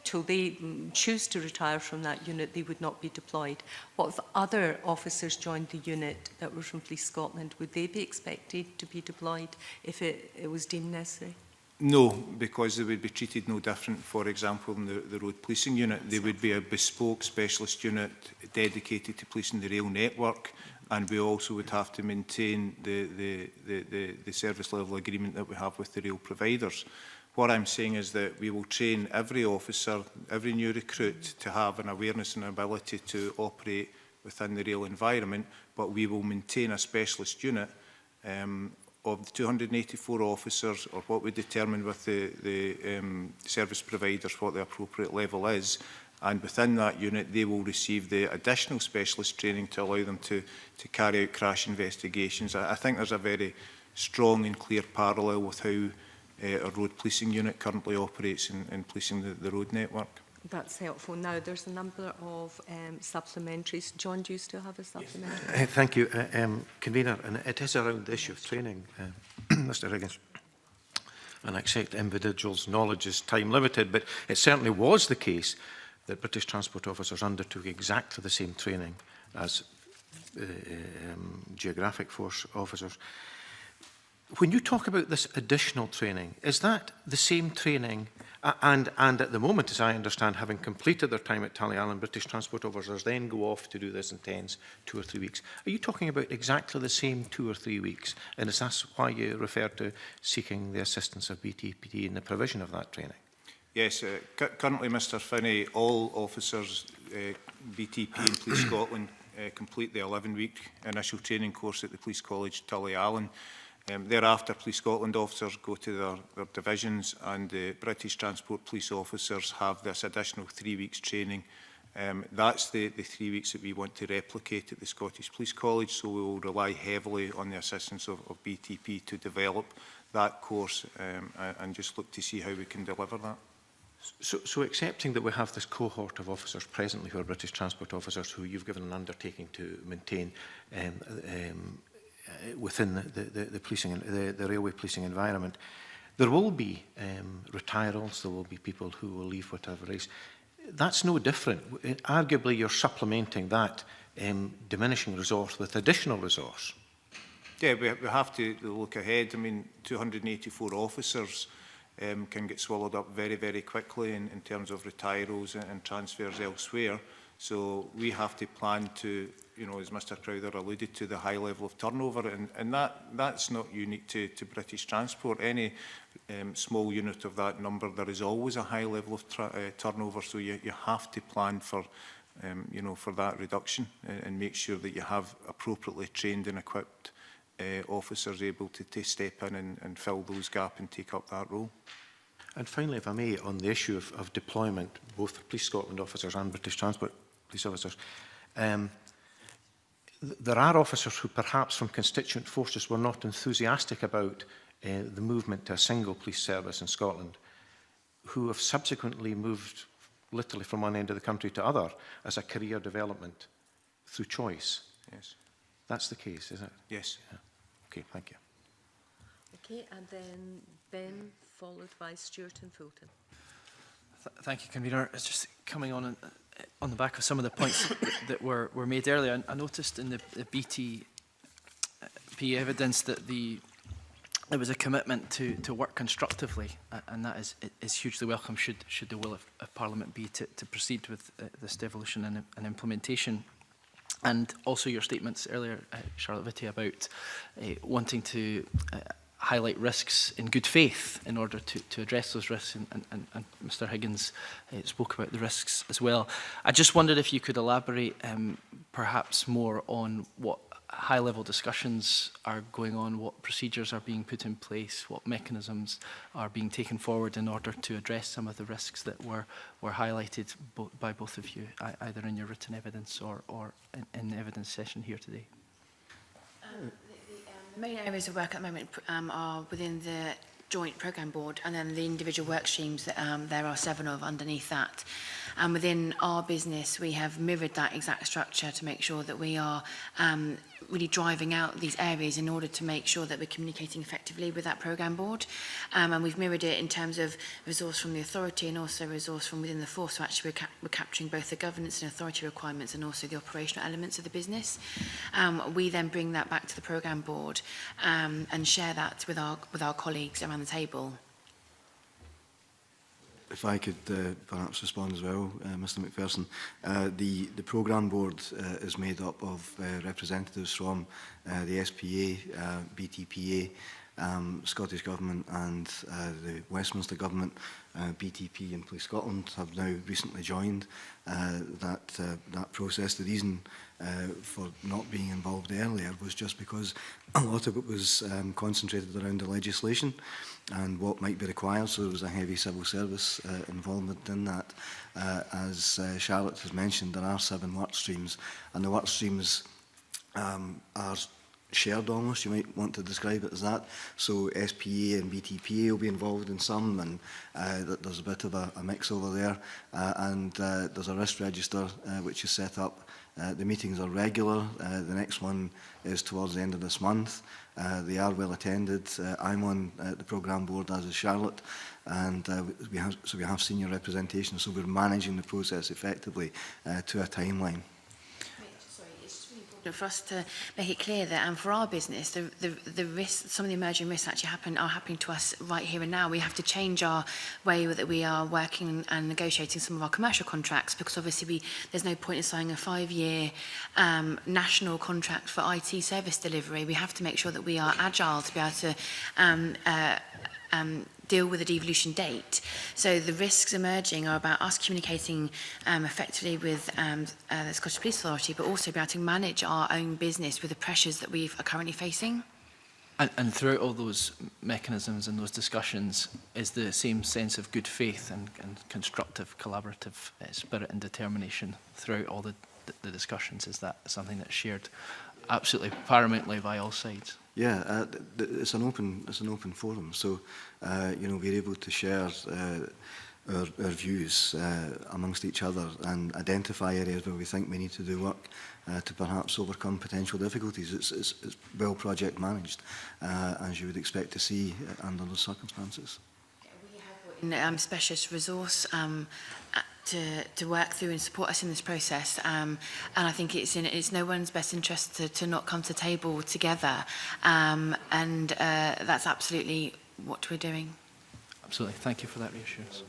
till they choose to retire from that unit, they would not be deployed. What if other officers joined the unit that were from Police Scotland? Would they be expected to be deployed if it was deemed necessary? No, because they would be treated no different. For example, in the road policing unit, they would be a bespoke specialist unit dedicated to policing the rail network, and we also would have to maintain the service level agreement that we have with the rail providers. What I'm saying is that we will train every officer, every new recruit to have an awareness and ability to operate within the rail environment, but we will maintain a specialist unit of the 284 officers, or what we determine with the service providers what the appropriate level is, and within that unit they will receive the additional specialist training to allow them to carry out crash investigations. I think there's a very strong and clear parallel with how our road policing unit currently operates in policing the road network. That's helpful. Now, there's a number of supplementaries. John, do you still have a supplementary? Thank you, Convener. And it is around the issue of training, Mr Higgins. And I accept individuals' knowledge is time limited, but it certainly was the case that British transport officers undertook exactly the same training as geographic force officers. When you talk about this additional training, is that the same training? And at the moment, as I understand, having completed their time at Tullyallen, British transport officers then go off to do this in 2 or 3 weeks. Are you talking about exactly the same 2 or 3 weeks? And is that why you refer to seeking the assistance of BTP in the provision of that training? Yes, currently, Mr Finney, all officers, BTP and Police Scotland, complete the 11-week initial training course at the Police College Tullyallen. Thereafter, Police Scotland officers go to their divisions, and the British Transport Police officers have this additional 3 weeks training. That's the 3 weeks that we want to replicate at the Scottish Police College, so we will rely heavily on the assistance of BTP to develop that course and just look to see how we can deliver that. So accepting that we have this cohort of officers presently who are British transport officers who you've given an undertaking to maintain within the policing, the railway policing environment, there will be retirals, there will be people who will leave whatever race. That's no different. Arguably, you're supplementing that diminishing resource with additional resource. Yeah, we have to look ahead. I mean, 284 officers can get swallowed up very, very quickly in terms of retirals and transfers elsewhere. So we have to plan to, you know, as Mr Crowther alluded to, the high level of turnover, and that's not unique to British Transport. Any small unit of that number, there is always a high level of turnover, so you have to plan for, you know, for that reduction and make sure that you have appropriately trained and equipped officers able to step in and fill those gaps and take up that role. And finally, if I may, on the issue of deployment, both for Police Scotland officers and British Transport Police officers, there are officers who perhaps from constituent forces were not enthusiastic about the movement to a single police service in Scotland, who have subsequently moved literally from one end of the country to other as a career development through choice. Yes. That's the case, is it? Yes. Yeah. Okay, thank you. Okay, and then Ben, followed by Stewart and Fulton. Thank you, Convener. It's just coming on the back of some of the points that were made earlier. I noticed in the BTP evidence that there was a commitment to work constructively, and that is hugely welcome should the will of Parliament be to proceed with this devolution and implementation. And also your statements earlier, Charlotte Vitti, about wanting to highlight risks in good faith in order to address those risks, and Mr Higgins spoke about the risks as well. I just wondered if you could elaborate perhaps more on what high-level discussions are going on, what procedures are being put in place, what mechanisms are being taken forward in order to address some of the risks that were highlighted by both of you, either in your written evidence or in the evidence session here today. The main areas of work at the moment are within the joint programme board, and then the individual work streams that there are 7 of underneath that. And within our business, we have mirrored that exact structure to make sure that we are really driving out these areas in order to make sure that we're communicating effectively with that programme board. And we've mirrored it in terms of resource from the authority and also resource from within the force. So actually we're capturing both the governance and authority requirements and also the operational elements of the business. We then bring that back to the programme board and share that with our colleagues around the table. If I could perhaps respond as well, Mr McPherson. The programme board is made up of representatives from the SPA, BTPA, Scottish Government and the Westminster Government. BTP and Police Scotland have now recently joined that process. The reason for not being involved earlier was just because a lot of it was concentrated around the legislation and what might be required, so there was a heavy civil service involvement in that. As Charlotte has mentioned, there are 7 work streams, and the work streams are shared almost, you might want to describe it as that. So SPA and BTPA will be involved in some, and there's a bit of a mix over there. And there's a risk register which is set up. The meetings are regular. The next one is towards the end of this month. They are well attended. I'm on the programme board, as is Charlotte, and we have senior representation, so we're managing the process effectively to a timeline. For us to make it clear that for our business, the risks, some of the emerging risks actually are happening to us right here and now. We have to change our way that we are working and negotiating some of our commercial contracts, because obviously there's no point in signing a 5-year national contract for IT service delivery. We have to make sure that we are agile to be able to deal with a devolution date. So the risks emerging are about us communicating effectively with the Scottish Police Authority, but also be able to manage our own business with the pressures that we are currently facing. And throughout all those mechanisms and those discussions, is the same sense of good faith and constructive, collaborative spirit and determination throughout all the discussions? Is that something that's shared absolutely paramountly by all sides? Yeah, it's an open forum, so you know, we're able to share our views amongst each other and identify areas where we think we need to do work to perhaps overcome potential difficulties. It's well project managed, as you would expect to see under those circumstances. We have specialist resource to work through and support us in this process, and I think it's no one's best interest to not come to the table together, and that's absolutely what we're doing. Absolutely, thank you for that reassurance.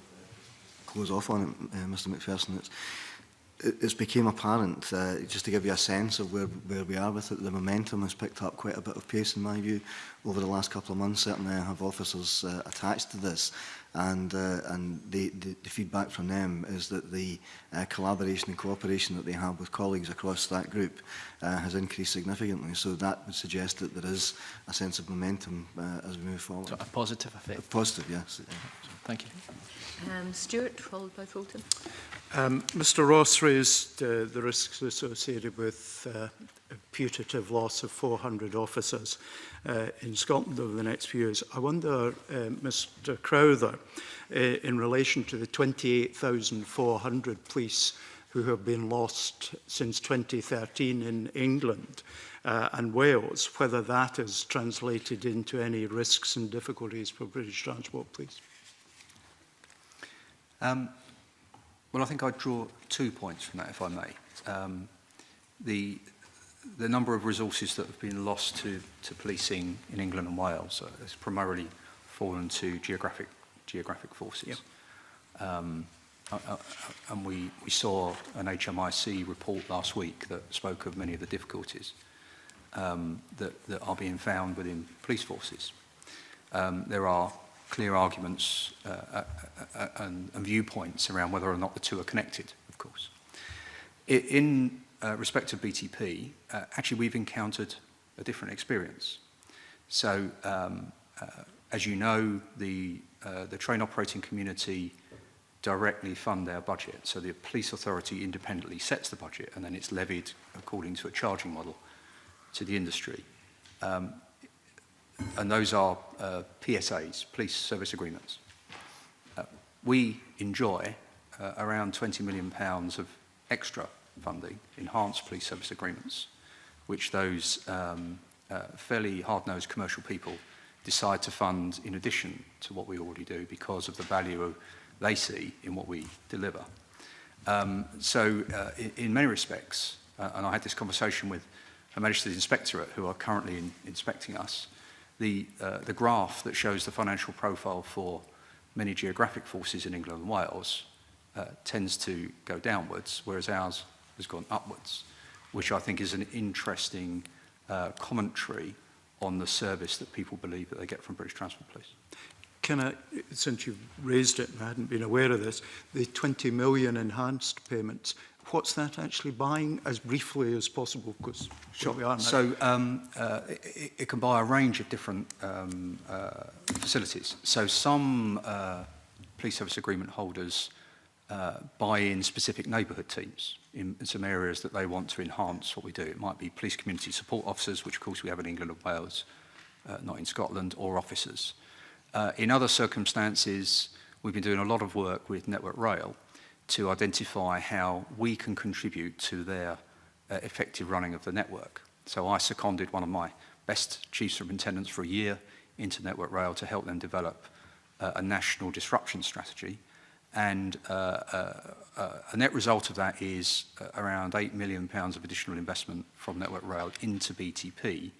Close off on it, Mr McPherson. It's became apparent, just to give you a sense of where we are with it, the momentum has picked up quite a bit of pace in my view over the last couple of months. Certainly I have officers attached to this, and the feedback from them is that the collaboration and cooperation that they have with colleagues across that group has increased significantly. So that would suggest that there is a sense of momentum as we move forward. So a positive effect? A positive, yes. Thank you. Stuart, followed by Fulton. Mr Ross raised the risks associated with a putative loss of 400 officers in Scotland over the next few years. I wonder, Mr Crowther, in relation to the 28,400 police who have been lost since 2013 in England and Wales, whether that has translated into any risks and difficulties for British Transport Police. Well, I think I'd draw 2 points from that, if I may. The number of resources that have been lost to policing in England and Wales has primarily fallen to geographic forces. Yep. and we saw an HMIC report last week that spoke of many of the difficulties that are being found within police forces. There are clear arguments and viewpoints around whether or not the two are connected, of course. In respect of BTP, actually we've encountered a different experience. So, as you know, the train operating community directly fund their budget. So the police authority independently sets the budget and then it's levied according to a charging model to the industry. And those are PSAs, police service agreements. We enjoy around £20 million of extra funding, enhanced police service agreements, which those fairly hard-nosed commercial people decide to fund in addition to what we already do because of the value they see in what we deliver. In many respects, and I had this conversation with Her Majesty's Inspectorate, who are currently inspecting us, the graph that shows the financial profile for many geographic forces in England and Wales tends to go downwards, whereas ours has gone upwards, which I think is an interesting commentary on the service that people believe that they get from British Transport Police. Can I, since you've raised it and I hadn't been aware of this, the 20 million enhanced payments, what's that actually buying, as briefly as possible? Because sure. We are now. So it can buy a range of different facilities. So some police service agreement holders buy in specific neighbourhood teams in some areas that they want to enhance what we do. It might be police community support officers, which of course we have in England and Wales, not in Scotland, or officers. In other circumstances, we've been doing a lot of work with Network Rail to identify how we can contribute to their effective running of the network. So I seconded one of my best chief superintendents for a year into Network Rail to help them develop a national disruption strategy. And a net result of that is around £8 million of additional investment from Network Rail into BTP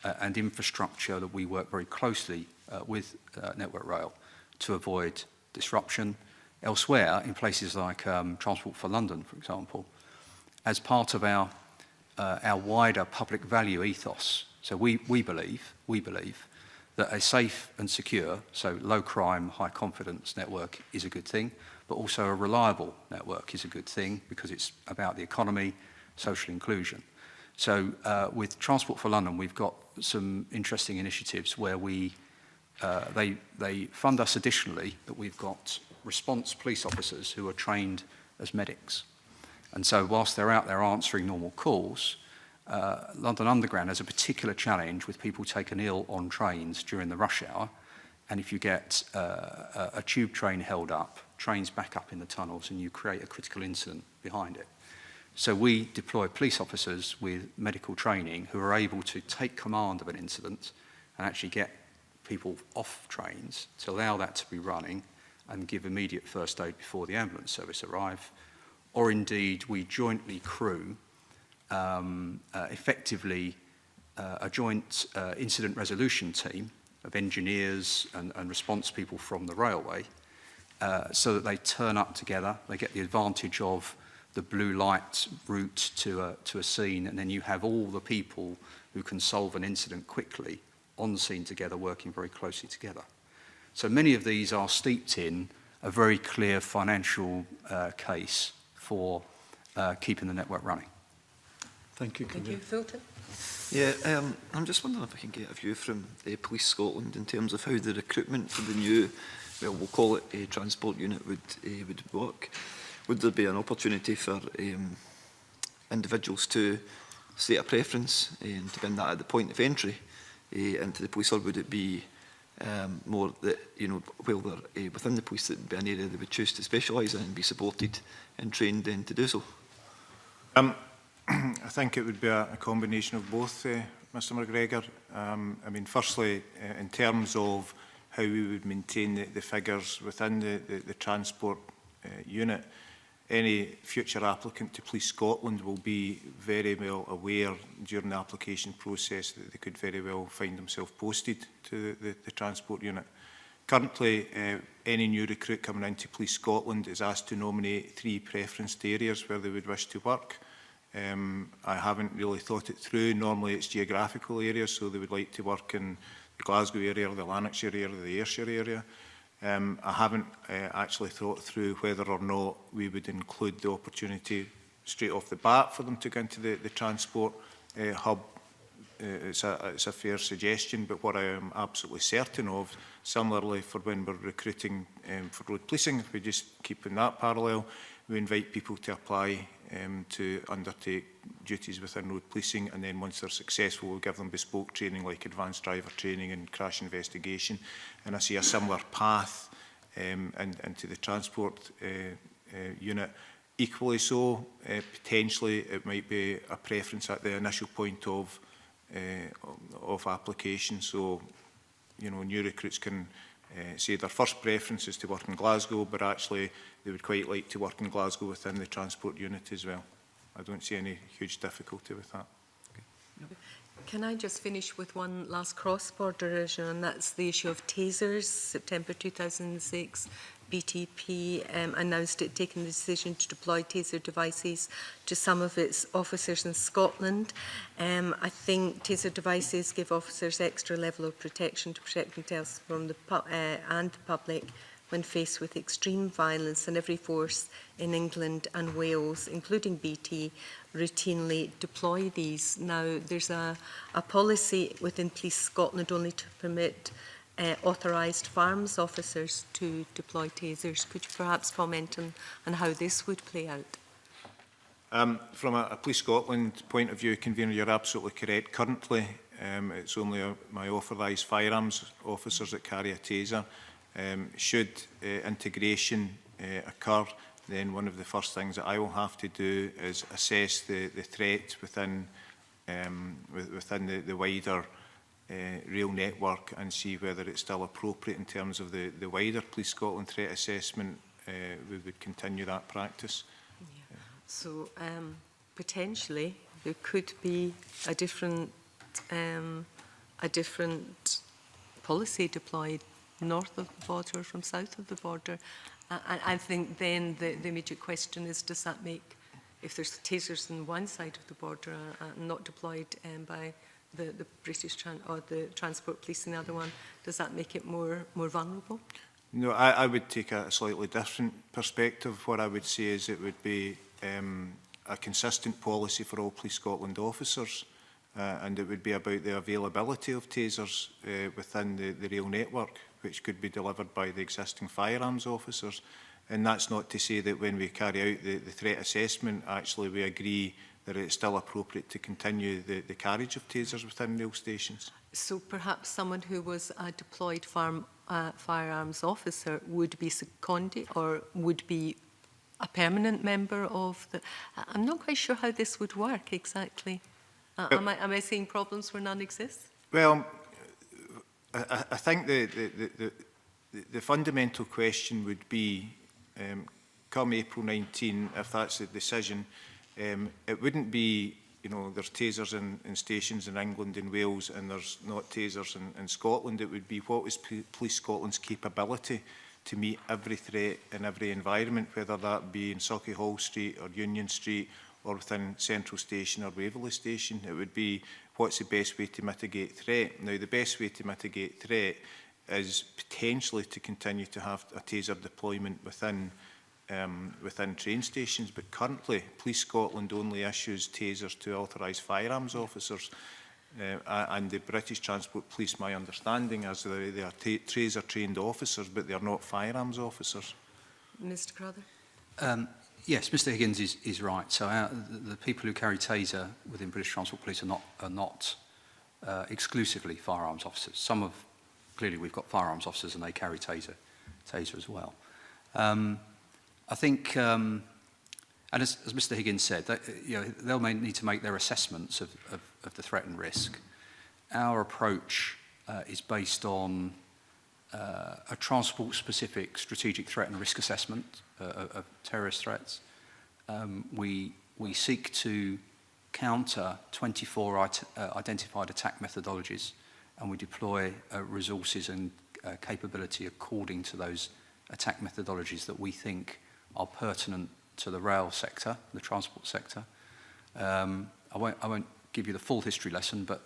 and infrastructure that we work very closely with Network Rail to avoid disruption. Elsewhere, in places like Transport for London, for example, as part of our wider public value ethos. So we believe that a safe and secure, so low crime, high confidence network is a good thing, but also a reliable network is a good thing because it's about the economy, social inclusion. So with Transport for London, we've got some interesting initiatives where they fund us additionally, but we've got response police officers who are trained as medics. And so whilst they're out there answering normal calls, London Underground has a particular challenge with people taken ill on trains during the rush hour. And if you get a tube train held up, trains back up in the tunnels, and you create a critical incident behind it. So we deploy police officers with medical training who are able to take command of an incident and actually get people off trains to allow that to be running and give immediate first aid before the ambulance service arrive. Or indeed, we jointly crew effectively a joint incident resolution team of engineers and response people from the railway so that they turn up together, they get the advantage of the blue light route to a scene, and then you have all the people who can solve an incident quickly on the scene together, working very closely together. So many of these are steeped in a very clear financial case for keeping the network running. Thank you. Thank you. Fulton? Yeah, I'm just wondering if I can get a view from Police Scotland in terms of how the recruitment for the new, well, we'll call it a transport unit would work. Would there be an opportunity for individuals to state a preference and to bring that at the point of entry into the police, or would it be more that, you know, while they're within the police, that would be an area they would choose to specialise in and be supported and trained in to do so? I think it would be a combination of both, Mr McGregor. I mean, firstly, in terms of how we would maintain the figures within the transport unit, any future applicant to Police Scotland will be very well aware during the application process that they could very well find themselves posted to the transport unit. Currently, any new recruit coming into Police Scotland is asked to nominate 3 preferenced areas where they would wish to work. I haven't really thought it through. Normally it's geographical areas, so they would like to work in the Glasgow area, the Lanarkshire area, the Ayrshire area. I haven't actually thought through whether or not we would include the opportunity straight off the bat for them to go into the transport hub. It's a fair suggestion, but what I am absolutely certain of, similarly for when we're recruiting for road policing, if we just keep in that parallel, we invite people to apply to undertake duties within road policing, and then once they're successful, we'll give them bespoke training like advanced driver training and crash investigation. And I see a similar path into the transport unit. Equally so, potentially it might be a preference at the initial point of application. So, you know, new recruits can say their first preference is to work in Glasgow, but actually they would quite like to work in Glasgow within the transport unit as well. I don't see any huge difficulty with that. Can I just finish with one last cross-border issue, and that's the issue of tasers. September 2006, BTP announced it taking the decision to deploy taser devices to some of its officers in Scotland. I think taser devices give officers extra level of protection to protect themselves from the public when faced with extreme violence, and every force in England and Wales, including BT, routinely deploy these. Now, there's a policy within Police Scotland only to permit authorised firearms officers to deploy tasers. Could you perhaps comment on how this would play out? From a Police Scotland point of view, Convener, you're absolutely correct. Currently, it's only my authorised firearms officers that carry a taser. Should integration occur, then one of the first things that I will have to do is assess the threat within the wider rail network and see whether it's still appropriate in terms of the wider Police Scotland threat assessment. We would continue that practice. Yeah. So potentially there could be a different policy deployed north of the border from south of the border. I think then the immediate question is, does that make, if there's tasers on one side of the border not deployed by the British or the Transport Police in the other one, does that make it more vulnerable? No, I would take a slightly different perspective. What I would say is it would be a consistent policy for all Police Scotland officers, and it would be about the availability of tasers within the rail network, which could be delivered by the existing firearms officers. And that's not to say that when we carry out the threat assessment, actually we agree that it's still appropriate to continue the carriage of tasers within rail stations. So perhaps someone who was a deployed firearms officer would be seconded or would be a permanent member of the... I'm not quite sure how this would work exactly. Am I seeing problems where none exist? Well, I think the fundamental question would be, come April 19, if that's the decision, it wouldn't be, you know, there's tasers in stations in England and Wales and there's not tasers in Scotland. It would be what is Police Scotland's capability to meet every threat in every environment, whether that be in Sauchiehall Street or Union Street or within Central Station or Waverley Station. It would be what's the best way to mitigate threat. Now, the best way to mitigate threat is potentially to continue to have a taser deployment within train stations, but currently Police Scotland only issues tasers to authorised firearms officers, and the British Transport Police, my understanding is they are taser trained officers, but they are not firearms officers. Mr. Crowther? Yes, Mr. Higgins is right. So the people who carry taser within British Transport Police are not exclusively firearms officers. Clearly we've got firearms officers and they carry taser as well. I think, and as Mr. Higgins said, they'll need to make their assessments of the threat and risk. Our approach is based on a transport-specific strategic threat and risk assessment of terrorist threats. We seek to counter 24 identified attack methodologies, and we deploy resources and capability according to those attack methodologies that we think are pertinent to the rail sector, the transport sector. I won't give you the full history lesson, but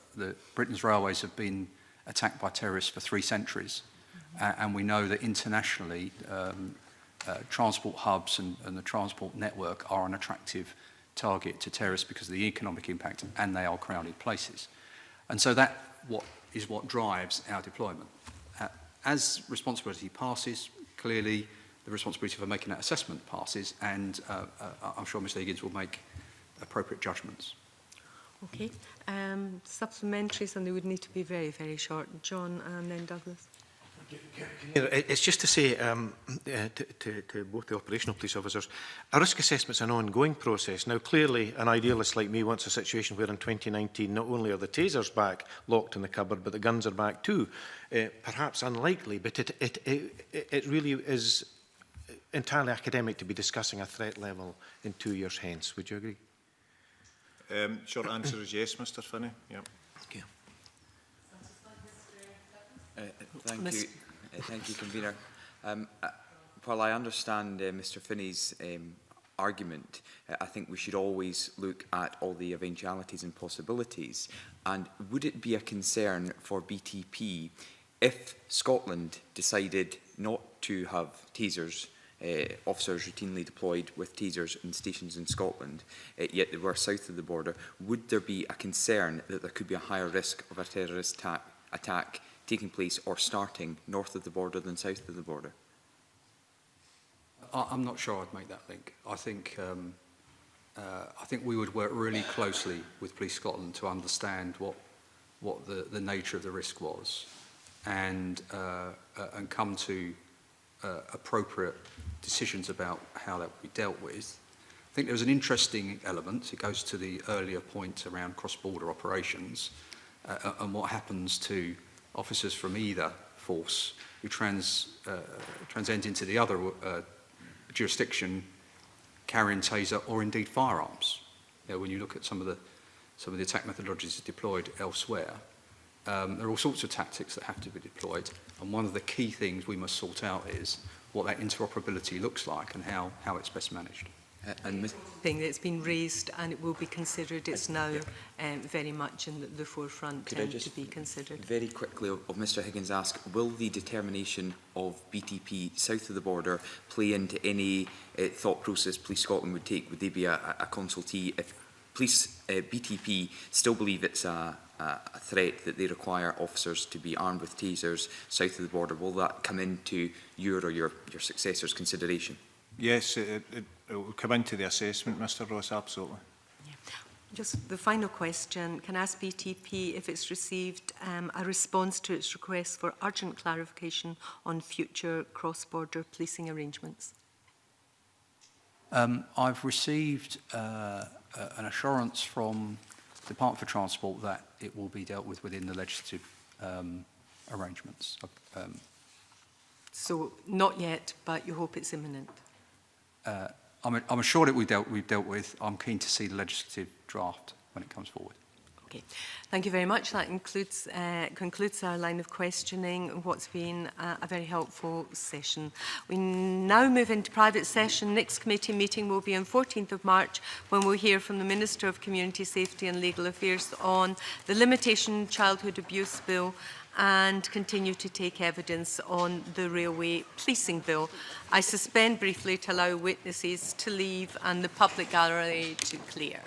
Britain's railways have been attacked by terrorists for 3 centuries. And we know that internationally, transport hubs and the transport network are an attractive target to terrorists because of the economic impact, and they are crowded places. And so that is what drives our deployment. As responsibility passes, clearly the responsibility for making that assessment passes, and I'm sure Mr Higgins will make appropriate judgments. Okay. Supplementaries, and they would need to be very, very short. John and then Douglas. It's just to say to both the operational police officers, a risk assessment is an ongoing process. Now, clearly, an idealist like me wants a situation where in 2019 not only are the tasers back locked in the cupboard, but the guns are back too. Perhaps unlikely, but it really is entirely academic to be discussing a threat level in 2 years hence. Would you agree? Short answer is yes, Mr Finney. Yep. Okay. Thank you, Convener. While I understand Mr Finney's argument, I think we should always look at all the eventualities and possibilities. And would it be a concern for BTP if Scotland decided not to have tasers, officers routinely deployed with tasers in stations in Scotland, yet they were south of the border? Would there be a concern that there could be a higher risk of a terrorist attack taking place or starting north of the border than south of the border? I'm not sure I'd make that link. I think we would work really closely with Police Scotland to understand what the nature of the risk was, and come to appropriate decisions about how that would be dealt with. I think there was an interesting element. It goes to the earlier point around cross-border operations and what happens to officers from either force who transcend into the other jurisdiction carrying taser or indeed firearms. You know, when you look at some of the attack methodologies deployed elsewhere, there are all sorts of tactics that have to be deployed, and one of the key things we must sort out is what that interoperability looks like and how it's best managed. And thing that's been raised, and it will be considered. It's now very much in the forefront to be considered. Very quickly of Mr Higgins ask, will the determination of BTP south of the border play into any thought process Police Scotland would take? Would they be a consultee? If Police BTP still believe it's a threat that they require officers to be armed with tasers south of the border, will that come into your or your successor's consideration? Yes, it will come into the assessment, Mr Ross, absolutely. Yeah. Just the final question, can I ask BTP if it's received a response to its request for urgent clarification on future cross-border policing arrangements? I've received an assurance from the Department for Transport that it will be dealt with within the legislative arrangements. So not yet, but you hope it's imminent? I'm assured it we've dealt with. I'm keen to see the legislative draft when it comes forward. Okay, thank you very much. That concludes our line of questioning, what's been a very helpful session. We now move into private session. Next committee meeting will be on 14th of March, when we'll hear from the Minister of Community Safety and Legal Affairs on the Limitation Childhood Abuse Bill and continue to take evidence on the Railway Policing Bill. I suspend briefly to allow witnesses to leave and the public gallery to clear.